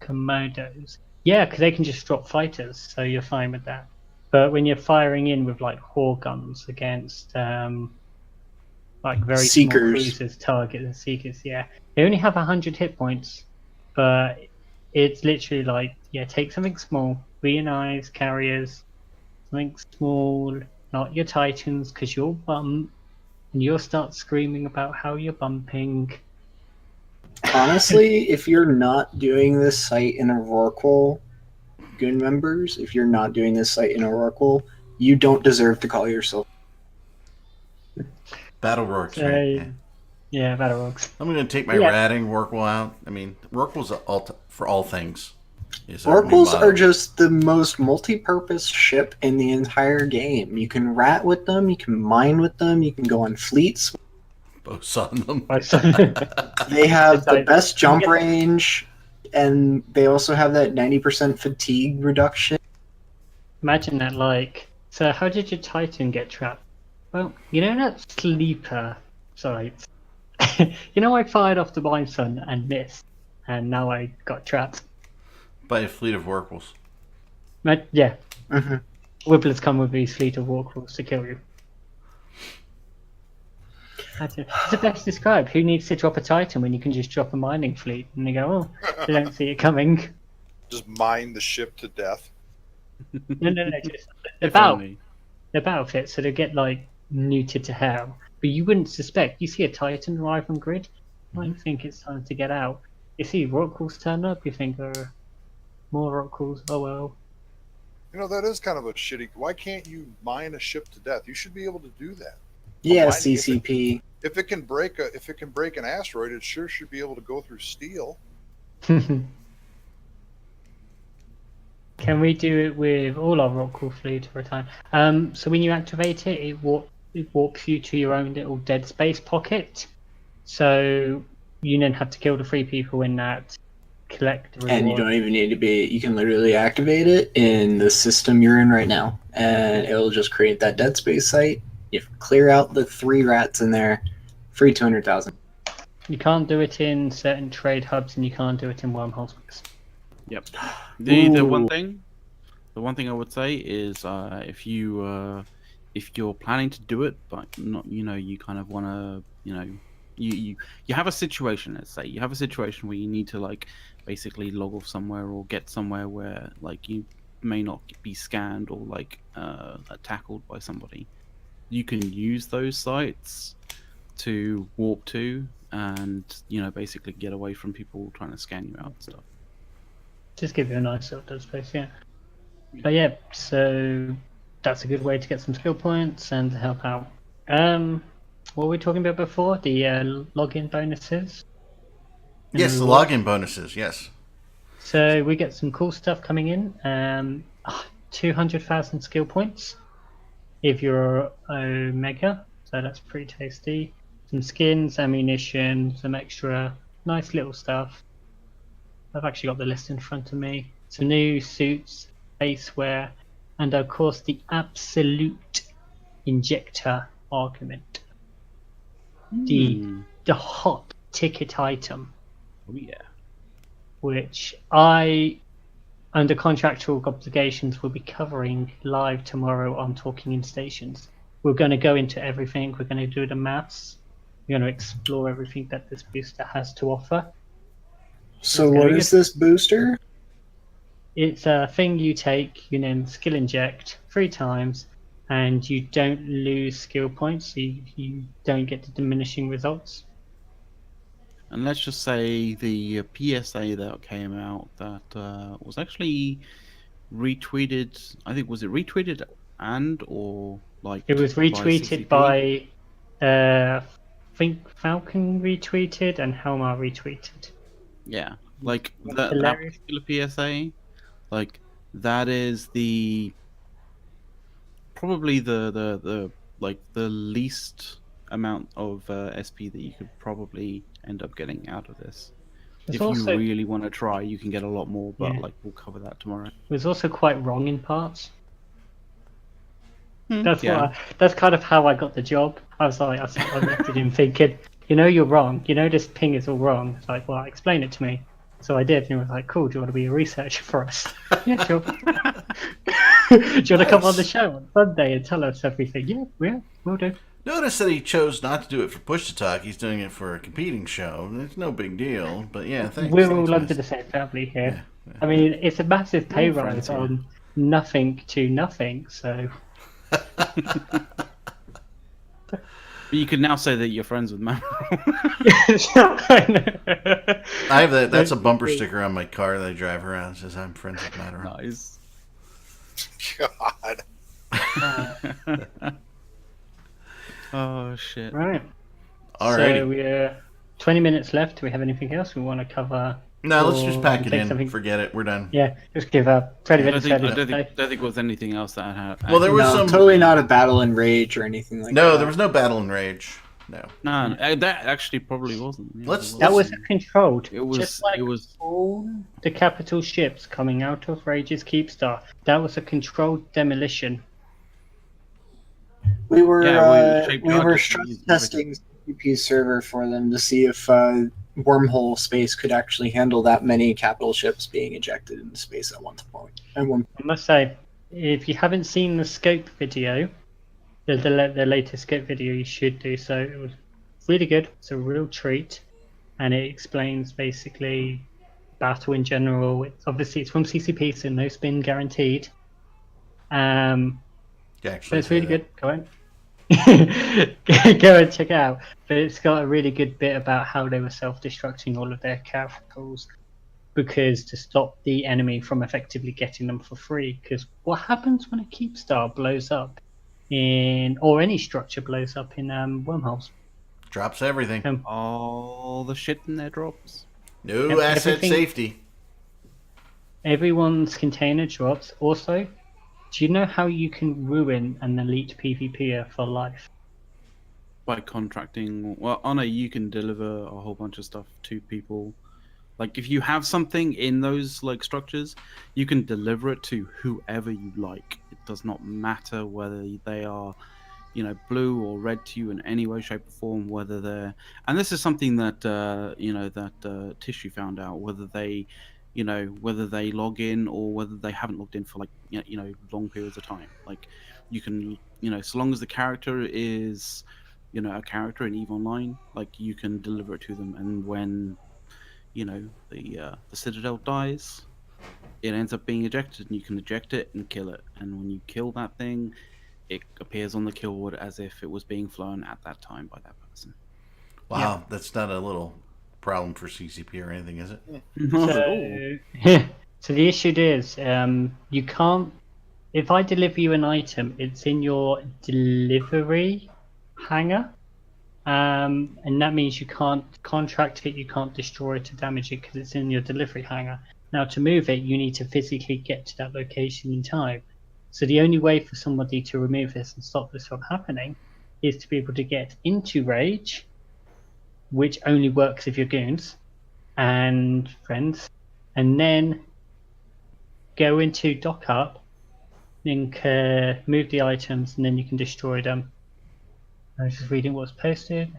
Komodos? Yeah, because they can just drop fighters, so you're fine with that. But when you're firing in with like Hor guns against like very small Seekers. cruisers, targets, and Seekers, yeah, they only have 100 hit points, but it's literally like, yeah, take something small, be your knives, carriers, something small, not your Titans, because you'll bump, and you'll start screaming about how you're bumping. Honestly, if you're not doing this site in a Rorqual, Goon members, if you're not doing this site in a Rorqual, you don't deserve to call yourself. Battle Rorks, right? Yeah. Yeah, Battle Rogues. I'm going to take my Yeah. ratting Rorqual out. I mean, Rorqual's for all things. Is our new Rorquals motto. are just the most multi-purpose ship in the entire game. You can rat with them, you can mine with them, you can go on fleets. boson them. They have the Like, best jump yeah. range. and they also have that 90% fatigue reduction. Imagine that, like, so how did your Titan get trapped? Well, you know that sleeper site? You know, I fired off the Blind Sun and missed, and now I got trapped. By a fleet of Oracles. Yeah, hmm Wibblers come with these fleet of Oracles to kill you. It's the best described. Who needs to drop a Titan when you can just drop a mining fleet? And they go, oh, they don't see it coming. Just mine the ship to death. No, just If they're only. battle fit, so they get like neutered to hell. But you wouldn't suspect. You see a Titan arrive on grid, you might think it's time to get out. You see Oracles turn up, you think, more Oracles, oh well. You know, that is kind of a shitty. Why can't you mine a ship to death? You should be able to do that. Yeah, mining, CCP. If it can break an asteroid, it sure should be able to go through steel. Can we do it with all our Rockpool fleet for a time? So when you activate it, it warps you to your own little dead space pocket. So you then have to kill the 3 people in that, collect the reward. And you don't even need to be, you can literally activate it in the system you're in right now, and it'll just create that dead space site. You clear out the 3 rats in there, free 200,000. You can't do it in certain trade hubs, and you can't do it in wormholes. Yep. The Ooh. one thing I would say is if you're planning to do it, but not, you kind of want to, you have a situation. Let's say you have a situation where you need to like basically log off somewhere or get somewhere where like you may not be scanned or like tackled by somebody. You can use those sites to warp to and basically get away from people trying to scan you out and stuff. Just give you a nice little dead space, yeah. But yeah, so that's a good way to get some skill points and to help out. What were we talking about before? The login bonuses? Yes, the login bonuses, yes. So we get some cool stuff coming in. 200,000 skill points if you're Omega, so that's pretty tasty. Some skins, ammunition, some extra nice little stuff. I've actually got the list in front of me. Some new suits, baseware, and of course the absolute injector argument. The hot ticket item. Oh yeah. Which I, under contractual obligations, will be covering live tomorrow on Talking in Stations. We're going to go into everything. We're going to do the maths. We're going to explore everything that this booster has to offer. So what is this booster? It's a thing you take, you then skill inject 3 times, and you don't lose skill points, so you don't get the diminishing results. And let's just say the PSA that came out that was actually retweeted. I think was it retweeted or like It was retweeted by I think Falcon retweeted and Helmar retweeted. Yeah, like that Hilarious. particular PSA, like that is probably the least amount of SP that you could probably end up getting out of this. There's If also, you really want to try, you can get a lot more, but Yeah. like we'll cover that tomorrow. it was also quite wrong in parts. Hmm, That's yeah. that's kind of how I got the job. I was like, I messaged him thinking, you're wrong. This ping is all wrong. It's like, well, explain it to me. So I did, and he was like, cool, do you want to be a researcher for us? Yeah, sure. Do you want to come on the show on Sunday and tell us everything? Yeah, we'll do. Notice that he chose not to do it for Push to Talk. He's doing it for a competing show. It's no big deal, but yeah, thanks. We're thanks, all under guys. the same family here. Yeah. I mean, it's a massive pay We're all rise friends here. on nothing to nothing, so... But you could now say that you're friends with Matt. I have that. That's a bumper sticker on my car that I drive around. It says I'm friends with Matt. Nice. God. Oh shit. Right. Alrighty. So we're 20 minutes left. Do we have anything else we want to cover? No, let's just Or pack it take in. something- Forget it. We're done. Yeah, just give up. 20 I minutes don't left. think there was anything else that had. Well, there was No, some. totally not a battle and rage or anything like that. No, there was no battle and rage. No. No, that actually probably wasn't. Yeah, Let's- it That was Listen, controlled. It was. Just like It was. all the capital ships coming out of Rage's Keepstar. That was a controlled demolition. We were Yeah, we shaped we were charges stress and testing CCP's server for them to see if wormhole space could actually handle that many capital ships being ejected into space at one point. I must say, if you haven't seen the scope video, the latest scope video, you should do so. It was really good. It's a real treat, and it explains basically battle in general. It's from CCP, so no spin guaranteed. You But actually it's say really that. good. Go on. Go and check it out. But it's got a really good bit about how they were self-destructing all of their capitals because to stop the enemy from effectively getting them for free. Because what happens when a Keepstar blows up or any structure blows up in wormholes? Drops everything. All the shit in their drops. No Yep, asset everything- safety. Everyone's container drops. Also, do you know how you can ruin an elite PvPer for life? By contracting, well, Honor, you can deliver a whole bunch of stuff to people. Like, if you have something in those like structures, you can deliver it to whoever you like. It does not matter whether they are, blue or red to you in any way, shape, or form. Whether they're, and this is something that Tissue found out. Whether they log in or whether they haven't logged in for like long periods of time. Like, you can so long as the character is a character in EVE Online, like you can deliver it to them, and when the Citadel dies, it ends up being ejected, and you can eject it and kill it. And when you kill that thing, it appears on the kill board as if it was being flown at that time by that person. Wow, that's not a little problem for CCP or anything, is it? Not at all. So the issue is, you can't. If I deliver you an item, it's in your delivery hangar, and that means you can't contract it, you can't destroy it or damage it because it's in your delivery hangar. Now, to move it, you need to physically get to that location in time. So the only way for somebody to remove this and stop this from happening is to be able to get into Rage, which only works if you're goons and friends, and then go into dock up, then move the items, and then you can destroy them. I was just reading what was posted.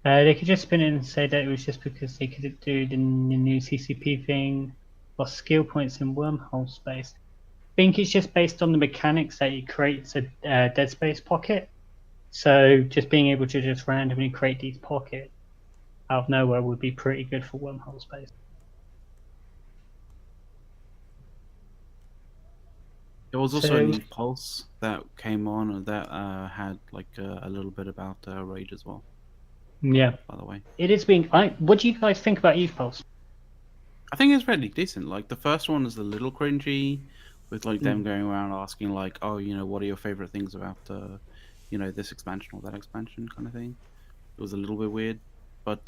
They could just spin in and say that it was just because they couldn't do the new CCP thing, lost skill points in wormhole space. I think it's just based on the mechanics that it creates a dead space pocket. So just being able to just randomly create these pockets out of nowhere would be pretty good for wormhole space. There was also a So- new Pulse that came on that had like a little bit about Rage as well, Yeah, by the way. it is being. What do you guys think about Eve Pulse? I think it's really decent. Like, the first one is a little cringy, with like them going around asking like, oh, what are your favorite things about this expansion or that expansion kind of thing. It was a little bit weird, but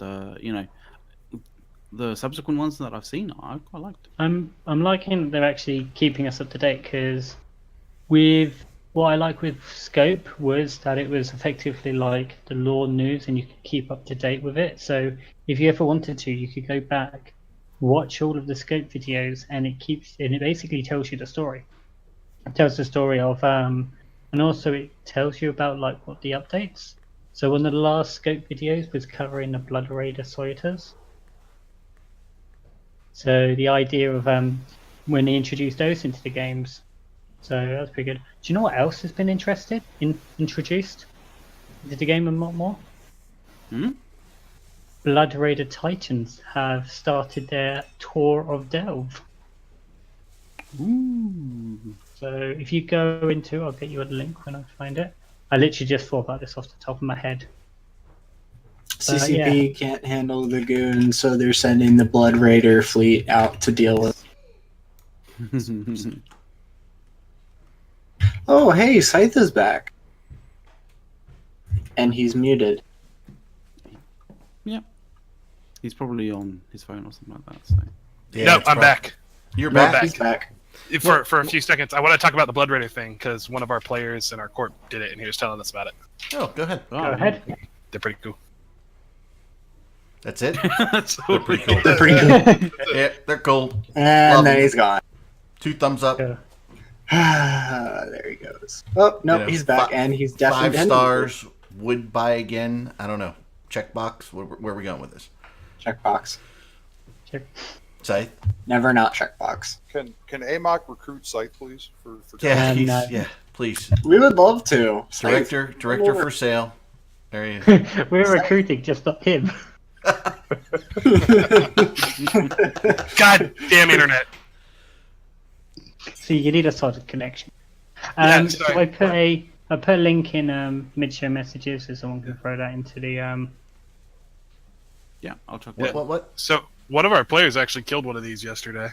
the subsequent ones that I've seen, I quite liked. I'm liking that they're actually keeping us up to date because with what I like with Scope was that it was effectively like the law news and you could keep up to date with it. So if you ever wanted to, you could go back, watch all of the Scope videos, and it basically tells you the story. It tells the story of and also it tells you about like what the updates. So one of the last Scope videos was covering the Blood Raider Soiters. So the idea of when they introduced those into the games, so that's pretty good. Do you know what else has been introduced into the game a lot more? Blood Raider Titans have started their tour of Delve. Ooh. So if you go into, I'll get you a link when I find it. I literally just thought about this off the top of my head. CCP can't handle the goons, so they're sending the Blood Raider fleet out to deal with. Oh, hey, Scythe is back. And he's muted. He's probably on his phone or something like that. So Yeah, no, it's I'm back. You're I'm back. back. He's back. For a few seconds, I want to talk about the Blood Raider thing because one of our players in our corp did it, and he was telling us about it. Oh, go ahead. Go ahead. They're pretty cool. That's it. That's They're pretty cool. They're pretty cool. Yeah, they're cool. And Love then him. he's gone. 2 thumbs up. Yeah. There he goes. Oh, no, You know, he's back, and he's definitely 5 stars. Would buy again. I don't know. Checkbox. Where are we going with this? Checkbox. Scythe? Never not checkbox. Can Amok recruit Scythe, please? For Yeah, And, yeah. Please. We would love to. Director for sale. There you go. We're recruiting, just not him. God damn internet! So you need a solid connection. Yeah, So sorry. I put a link in mid-show messages so someone can throw that into the Yeah, I'll check What? that. What? So one of our players actually killed one of these yesterday,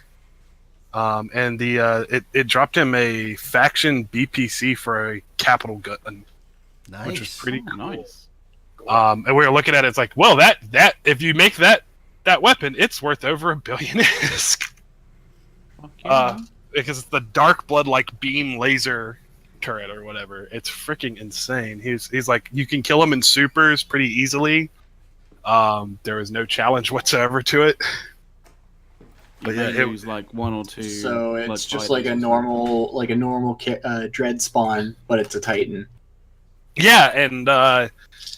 and it dropped him a faction BPC for a capital gun, Nice. which was pretty Oh, cool. nice. And we were looking at it, it's like, well, that if you make that weapon, it's worth over $1 billion. Fuck yeah. Because it's the dark blood like beam laser turret or whatever. It's freaking insane. He's like, you can kill him in supers pretty easily. There was no challenge whatsoever to it. But You yeah, may it use like 1 or 2. So blood it's just fighters like a or something. normal dread spawn, but it's a Titan. yeah, and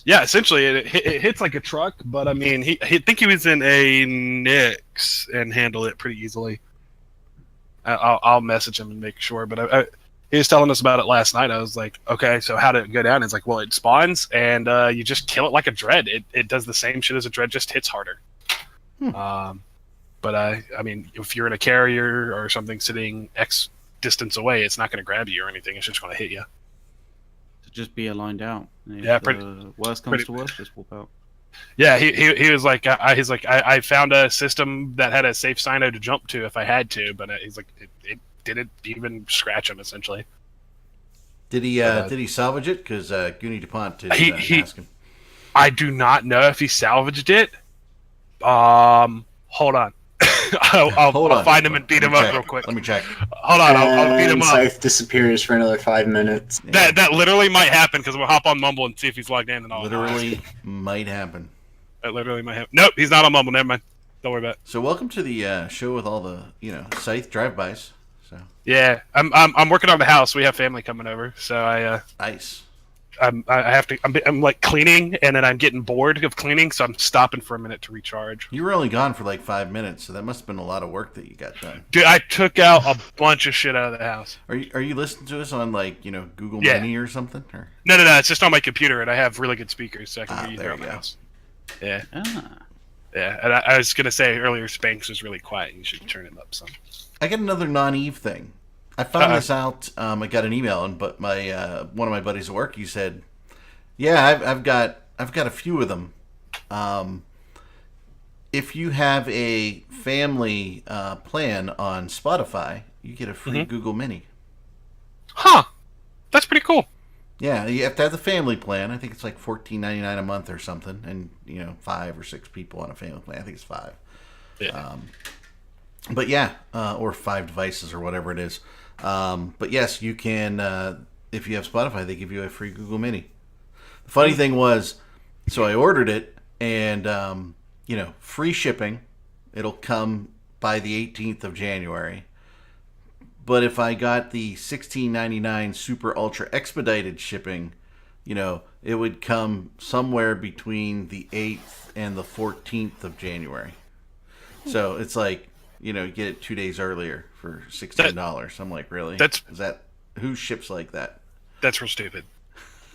yeah, essentially it hits like a truck. But I mean, I think he was in a Nyx and handled it pretty easily. I'll message him and make sure. But he was telling us about it last night. I was like, okay, so how did it go down? He's like, well, it spawns and you just kill it like a dread. It does the same shit as a dread, just hits harder. But I mean, if you're in a carrier or something sitting X distance away, it's not going to grab you or anything. It's just going to hit you. To just be aligned out. If Yeah, worst comes to worst, just walk out. Yeah, he was like, I found a system that had a safe Sino to jump to if I had to, but he's like, it didn't even scratch him essentially. Did he salvage it? Because Goonie DuPont did He- ask him. I do not know if he salvaged it. Hold on. I'll find him and beat him up real quick. Let me check. Hold on, I'll beat him And up. Scythe disappears for another 5 minutes. Yeah, That literally might happen because we'll hop on Mumble and see if he's logged in and all. literally might happen. That literally might happen. Nope, he's not on Mumble. Never mind. Don't worry about it. So welcome to the show with all the Scythe drive-bys. So Yeah, I'm working on the house. We have family coming over, so nice. I have to. I'm like cleaning, and then I'm getting bored of cleaning, so I'm stopping for a minute to recharge. You were only gone for like 5 minutes, so that must have been a lot of work that you got done. Dude, I took out a bunch of shit out of the house. Are you listening to us on like Google Yeah. Mini or something? Or No, it's just on my computer, and I have really good speakers, so I can hear you there throughout you the go. house. Yeah, Ah. yeah. And I was gonna say earlier, Spanx was really quiet. You should turn him up some. I got another non-Eve thing. I found Uh-oh. this out. I got an email, but my one of my buddies at work, he said, "Yeah, I've got a few of them. If you have a family plan on Spotify, you get a free Google Mini. Huh? That's pretty cool. Yeah, you have to have the family plan. I think it's like $14.99 a month or something, and 5 or 6 people on a family plan. I think it's 5. Yeah. But yeah, or 5 devices or whatever it is. But yes, you can. If you have Spotify, they give you a free Google Mini. The funny thing was, so I ordered it, and free shipping. It'll come by the 18th of January. But if I got the $16.99 super ultra expedited shipping, it would come somewhere between the 8th and the 14th of January. So it's like, you get it 2 days earlier for $16. I'm like, really? Who ships like that? That's real stupid.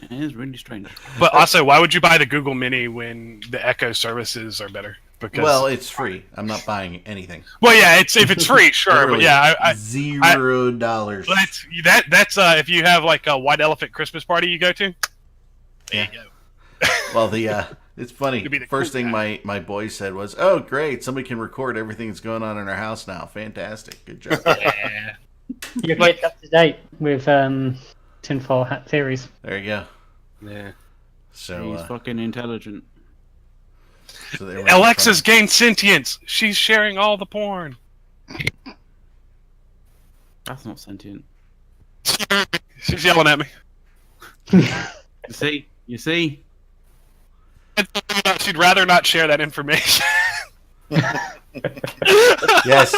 It is really strange. But also, why would you buy the Google Mini when the Echo services are better? Because Well, it's free. I'm not buying anything. well, yeah, if it's free, sure, but Literally yeah, $0. that's if you have like a white elephant Christmas party you go to. There you go. Well, it's funny. You'd be the First cool thing guy. my boy said was, "Oh, great! Somebody can record everything that's going on in our house now. Fantastic, good job." Yeah. You're kept up to date with tinfoil hat theories. There you go. Yeah. So, He's fucking intelligent. there went Alexa's gained sentience. She's sharing all the porn. That's not sentient. She's yelling at me. You see. She'd rather not share that information. Yes.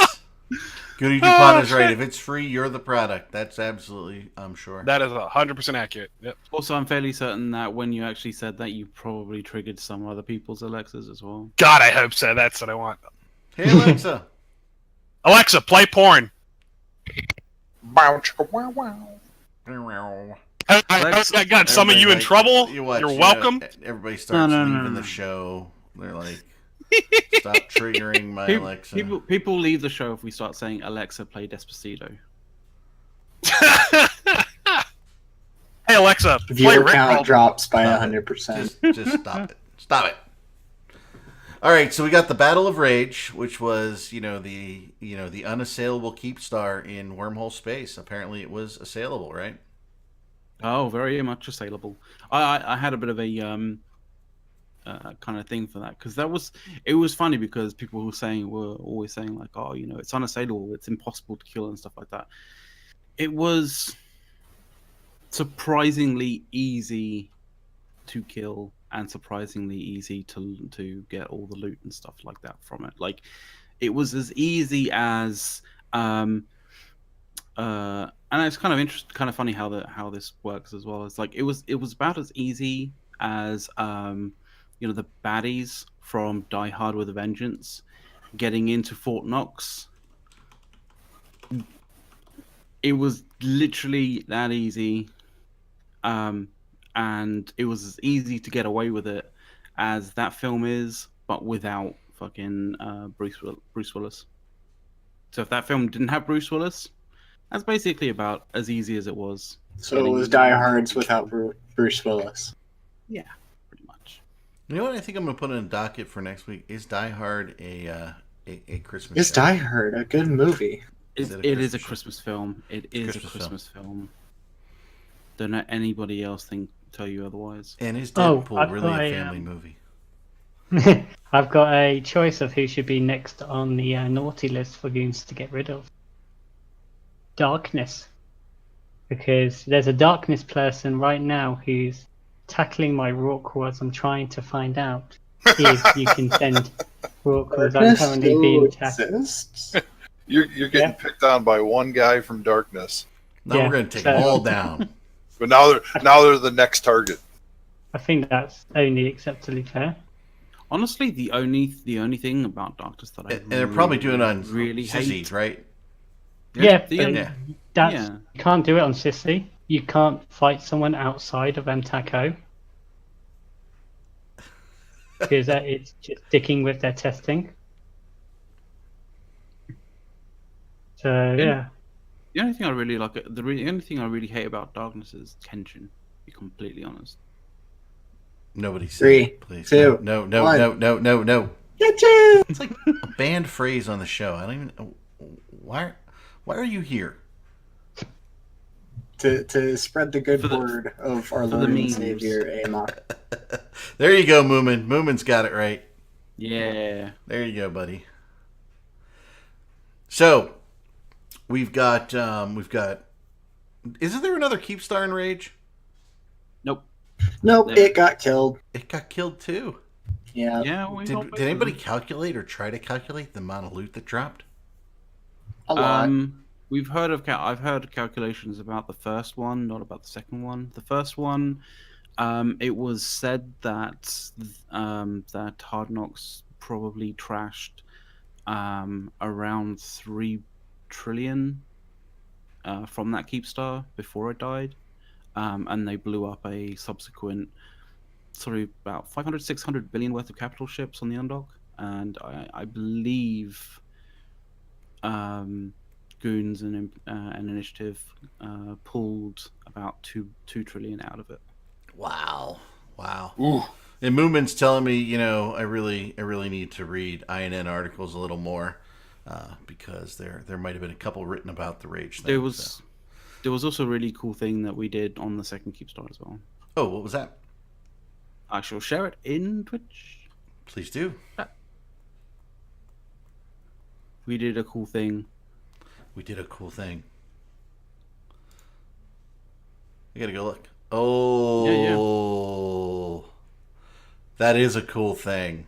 Goody DuPont is right. If it's free, you're the product. That's absolutely, I'm sure. That is 100% accurate. Yep. Also, I'm fairly certain that when you actually said that, you probably triggered some other people's Alexas as well. God, I hope so. That's what I want. Hey, Alexa. Alexa, play porn. I got some of you in trouble. You watch, You're welcome. Everybody starts No, leaving no. the show. They're like, stop triggering my Alexa. People leave the show if we start saying Alexa, play Despacito. Hey Alexa, play Viewer Rick count Roll. drops by Stop it. 100%. Just stop it. Stop it. All right, so we got the Battle of Rage, which was, the unassailable keep star in wormhole space. Apparently, it was assailable, right? Oh, very much assailable. I had a bit of a kind of thing for that because it was funny because people were always saying like, oh, it's unassailable, it's impossible to kill and stuff like that. It was surprisingly easy to kill and surprisingly easy to get all the loot and stuff like that from it. Like, it was as easy as and it's kind of kind of funny how this works as well. It's like it was about as easy as the baddies from Die Hard with a Vengeance getting into Fort Knox. It was literally that easy, and it was as easy to get away with it as that film is, but without fucking Bruce Willis. So if that film didn't have Bruce Willis, that's basically about as easy as it was. So it was Die Hards without Bruce Willis. Yeah, pretty much. You know what I think I'm going to put in a docket for next week? Is Die Hard a Christmas Is show? Die Hard a good movie? Is It it a is a Christmas Christmas film. It is a Christmas Christmas film. Don't let anybody else tell you otherwise. And is Oh, Deadpool I've really got a a, family movie? I've got a choice of who should be next on the naughty list for goons to get rid of. Darkness. Because there's a Darkness person right now who's tackling my raw calls. I'm trying to find out if you can send raw calls. I'm Darkness currently still being tackled. exists? You're getting picked on by one guy from Darkness, Now Yeah, we're going to take so- them all down. but now they're the next target. I think that's only acceptably fair. Honestly, the only thing about Darkness that I And they're probably doing it on really Sissy, hate. right? Yeah, the but only- Yeah. that's, Yeah. you can't do it on Sissy. You can't fight someone outside of MTACO. Because it's just sticking with their testing. So, yeah. The only thing I really like, the only thing I really hate about Darkness is tension. To be completely honest. Nobody say 3, it, please. 2, no, 1. no. Get It's like a banned phrase on the show. I don't even. Why are you here? to spread the good For the- word of our for the Lord and memes. Savior, Amok. There you go, Moomin. Moomin's got it right. Yeah. There you go, buddy. So, we've got. Isn't there another Keep Star in Rage? Nope. Nope, There. it got killed. It got killed too. Yeah. Yeah. We got Did anybody calculate or try to calculate the amount of loot that dropped? A lot. We've heard of I've heard calculations about the first one, not about the second one. The first one, it was said that that Hard Knocks probably trashed around 3 trillion from that Keepstar before it died, and they blew up a subsequent, about 500, 600 billion worth of capital ships on the Undock, and I believe Goons and Initiative pulled about 2 trillion out of it. Wow. Ooh. And Moomin's telling me, I really need to read INN articles a little more because there might have been a couple written about the Rage thing. There was also a really cool thing that we did on the second Keepstar as well. Oh, what was that? I shall share it in Twitch. Please do. We did a cool thing. We did a cool thing. I gotta go look. Oh, that is a cool thing.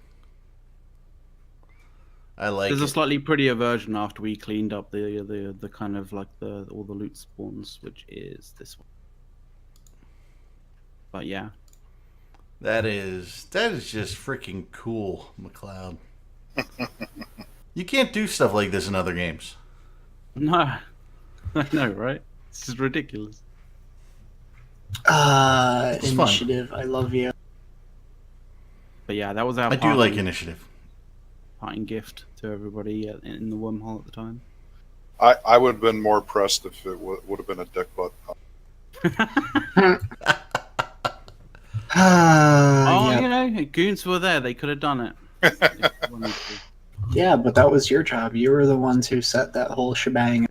I like There's a it. slightly prettier version after we cleaned up the kind of like all the loot spawns, which is this one. But yeah, That is just freaking cool, McLeod. You can't do stuff like this in other games. no, I know, right? This is ridiculous. It's fun. Initiative. I love you. But yeah, that was our I do like parting- initiative. parting gift to everybody in the wormhole at the time. I would have been more impressed if it would have been a dick butt. Oh, Yeah. you know, goons were there. They could have done it. If they wanted to. Yeah, but that was your job. You were the ones who set that whole shebang.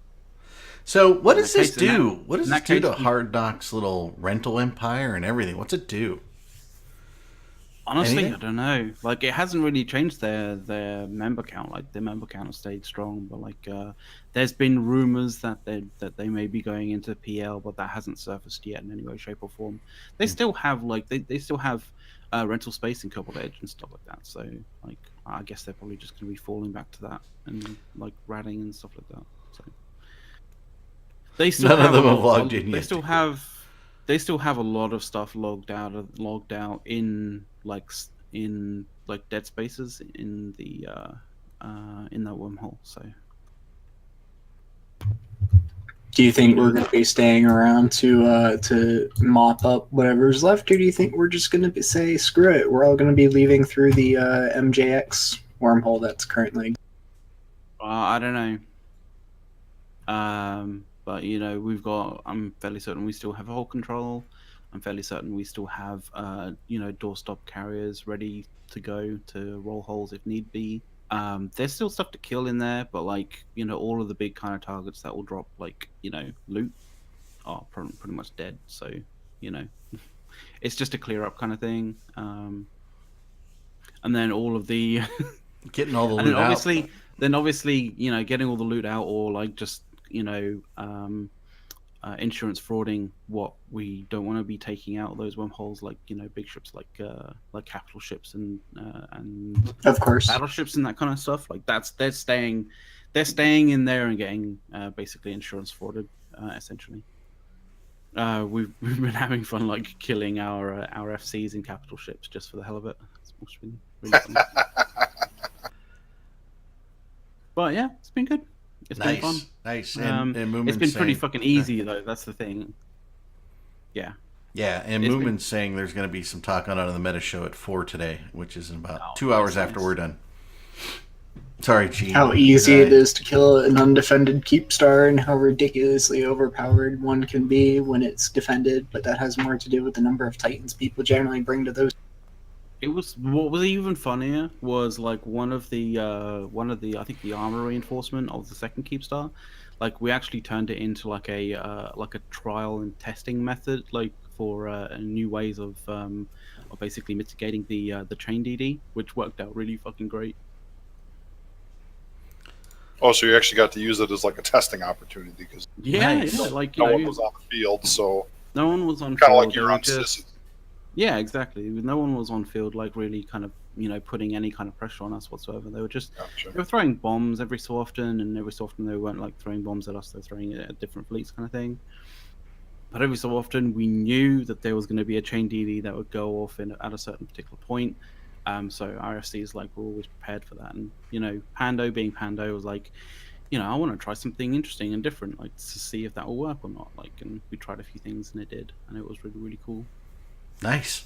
So what In does that this case- in do? that- What does in this that do to case, you- Hard Knock's little rental empire and everything? What's it do? Honestly, Anything? I don't know. Like, it hasn't really changed their member count. Like, their member count has stayed strong. But like, there's been rumors that they may be going into PL, but that hasn't surfaced yet in any way, shape, or form. They still have like they still have rental space in Cobalt Edge and stuff like that. So like, I guess they're probably just going to be falling back to that and like ratting and stuff like that. So they still None of have them a have lot- logged in They yet. still have a lot of stuff logged out in dead spaces in the in that wormhole. So Do you think we're going to be staying around to mop up whatever's left, or do you think we're just going to say screw it? We're all going to be leaving through the MJX wormhole that's currently. I don't know. But you know, I'm fairly certain we still have hull control. I'm fairly certain we still have doorstop carriers ready to go to roll holes if need be. There's still stuff to kill in there, but like, you know, all of the big kind of targets that will drop like, you know, loot are pretty much dead. So, you know, it's just a clear up kind of thing. And then all of the Getting all the and loot then out. obviously, you know, getting all the loot out, or like just, you know, insurance frauding what we don't want to be taking out of those wormholes, like, you know, big ships like capital ships and Of course. battleships and that kind of stuff. Like they're staying in there and getting basically insurance frauded, essentially. We've been having fun like killing our FCs and capital ships just for the hell of it. It's been really fun. But yeah, it's been good. It's been fun. Nice. And Moomin's it's been pretty saying- fucking easy though. That's the thing. Yeah. Yeah, and It's Moomin's saying there's going to be some talk on the Meta Show at 4 today, which is in about Oh, 2 hours nice, after nice. we're done. Sorry, Gene. How easy it Right. is to kill an undefended keep star and how ridiculously overpowered one can be when it's defended, but that has more to do with the number of titans people generally bring to those. It was what was even funnier was like one of the I think the armor reinforcement of the second Keepstar, like we actually turned it into like a trial and testing method, like for new ways of basically mitigating the chain DD, which worked out really fucking great. Oh, so you actually got to use it as like a testing opportunity because Yeah, Nice. yeah, like you no know, one was on the field, so no one was on kind of field, like you're they on just- Sissy. Yeah, exactly. No one was on field, like really kind of, you know, putting any kind of pressure on us whatsoever. They were just Gotcha. they were throwing bombs every so often, and every so often they weren't like throwing bombs at us; they're throwing it at different fleets, kind of thing. But every so often, we knew that there was going to be a chain DD that would go off at a certain particular point. So RFCs like were always prepared for that, and you know, Pando being Pando was like, you know, I want to try something interesting and different, like to see if that will work or not. Like, and we tried a few things, and it did, and it was really, really cool. Nice.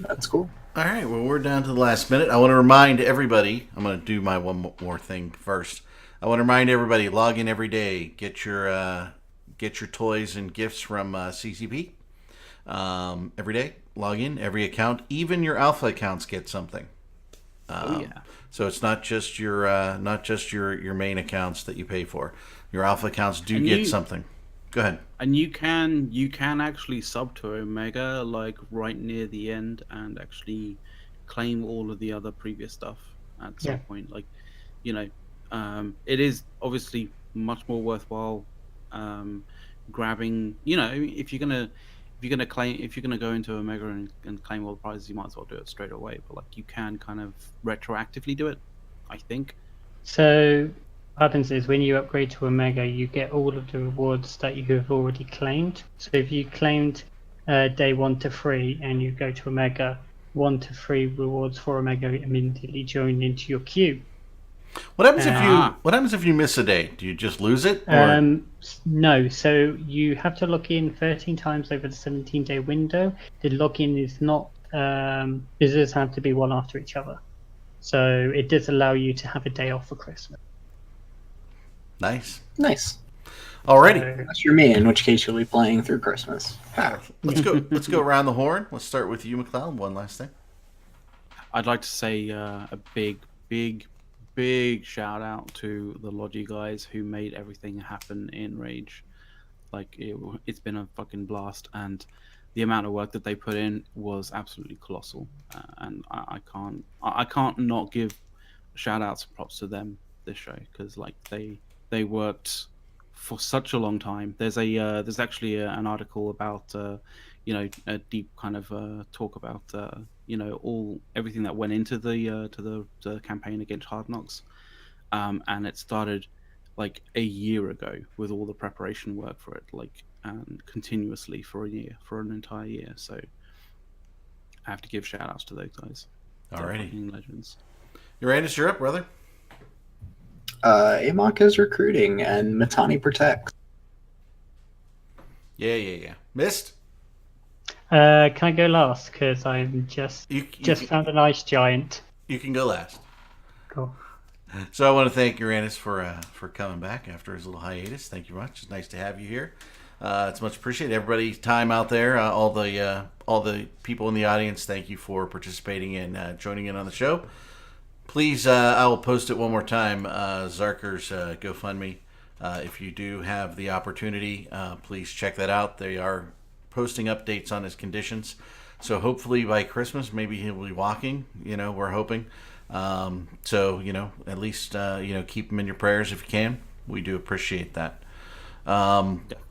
That's cool. All right, well, we're down to the last minute. I want to remind everybody, I'm going to do my one more thing first. I want to remind everybody, log in every day. Get your toys and gifts from CCP. Every day, log in, every account. Even your alpha accounts get something. Oh yeah. So it's not just your main accounts that you pay for. Your alpha accounts do And get you- something. Go ahead. And you can actually sub to Omega like right near the end and actually claim all of the other previous stuff at some Yeah. point. Like, you know, it is obviously much more worthwhile grabbing. You know, if you're gonna go into Omega and claim all the prizes, you might as well do it straight away. But like, you can kind of retroactively do it, I think. So what happens is when you upgrade to Omega, you get all of the rewards that you have already claimed. So if you claimed day 1 to 3 and you go to Omega, 1 to 3 rewards for Omega immediately join into your queue. What happens if you miss a day? Do you just lose it? Or? No, so you have to log in 13 times over the 17-day window. The login is not it does have to be one after each other. So it does allow you to have a day off for Christmas. Nice. Alrighty. So, That's for me, in which case you'll be playing through Christmas. Let's go. Let's go around the horn. Let's start with you, McLeod. One last thing. I'd like to say a big shout out to the Logi guys who made everything happen in Rage. Like, it's been a fucking blast, and the amount of work that they put in was absolutely colossal. And I can't not give shout outs and props to them this show, because like they worked for such a long time. There's actually an article about a deep kind of talk about everything that went into the campaign against Hard Knocks, and it started like a year ago with all the preparation work for it, like, and continuously for an entire year. So I have to give shout outs to those guys. Alrighty. They're legends. Uranus, you're up, brother. Amok is recruiting, and Matani protects. Yeah. Mist? can I go last? Because I'm just You found an ice giant. You can go last. Cool. So I want to thank Uranus for coming back after his little hiatus. Thank you much. It's nice to have you here. It's much appreciated. Everybody's time out there, all the people in the audience. Thank you for participating and joining in on the show. Please, I will post it one more time. Zarker's GoFundMe. If you do have the opportunity, please check that out. They are posting updates on his conditions. So hopefully by Christmas, maybe he'll be walking. We're hoping. So at least keep him in your prayers if you can. We do appreciate that.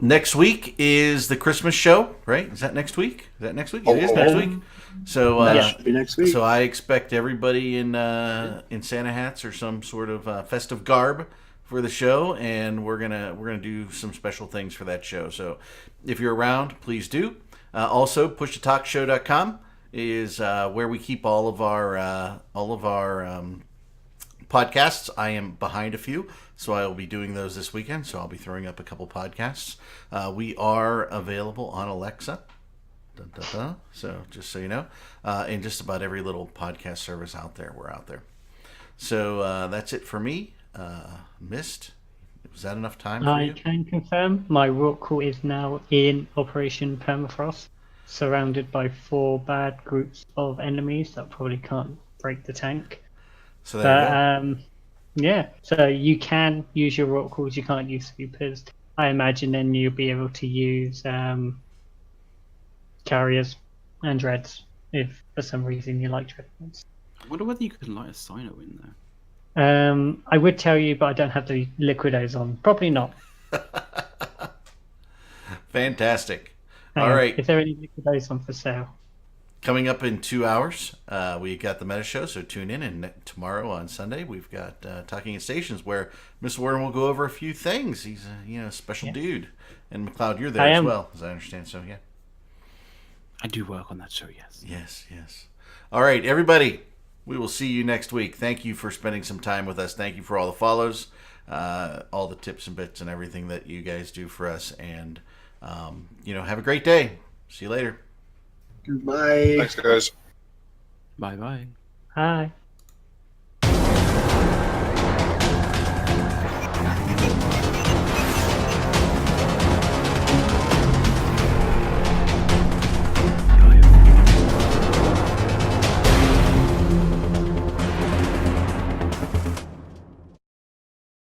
Next week is the Christmas show, right? Is that next week? It is next week. So That should be next week. so I expect everybody in Santa hats or some sort of festive garb for the show, and we're gonna do some special things for that show. So if you're around, please do. Also, pushtotalkshow.com is where we keep all of our podcasts. I am behind a few, so I will be doing those this weekend. So I'll be throwing up a couple podcasts. We are available on Alexa. Dun, dun, dun. So just so you know, in just about every little podcast service out there, we're out there. So that's it for me. Mist, was that enough time for I you? can confirm my Rorqual is now in Operation Permafrost, surrounded by 4 bad groups of enemies that probably can't break the tank. So there you go. Yeah, so you can use your Rorquals, you can't use supers. I imagine then you'll be able to use carriers and dreads if for some reason you like dreads. I wonder whether you could light a Sino in there. I would tell you, but I don't have the Liquidos on. Probably not. Fantastic. Hang All on. right. Is there any Liquidos on for sale? Coming up in 2 hours, we got the Meta Show, so tune in. And tomorrow on Sunday, we've got Talking in Stations, where Mr. Warren will go over a few things. He's a special dude. And McLeod, you're there I as am. well, as I understand. So yeah. I do work on that show, yes. Yes. All right, everybody. We will see you next week. Thank you for spending some time with us. Thank you for all the follows, all the tips and bits and everything that you guys do for us. And, have a great day. See you later. Bye. Thanks, guys. Bye bye. Hi.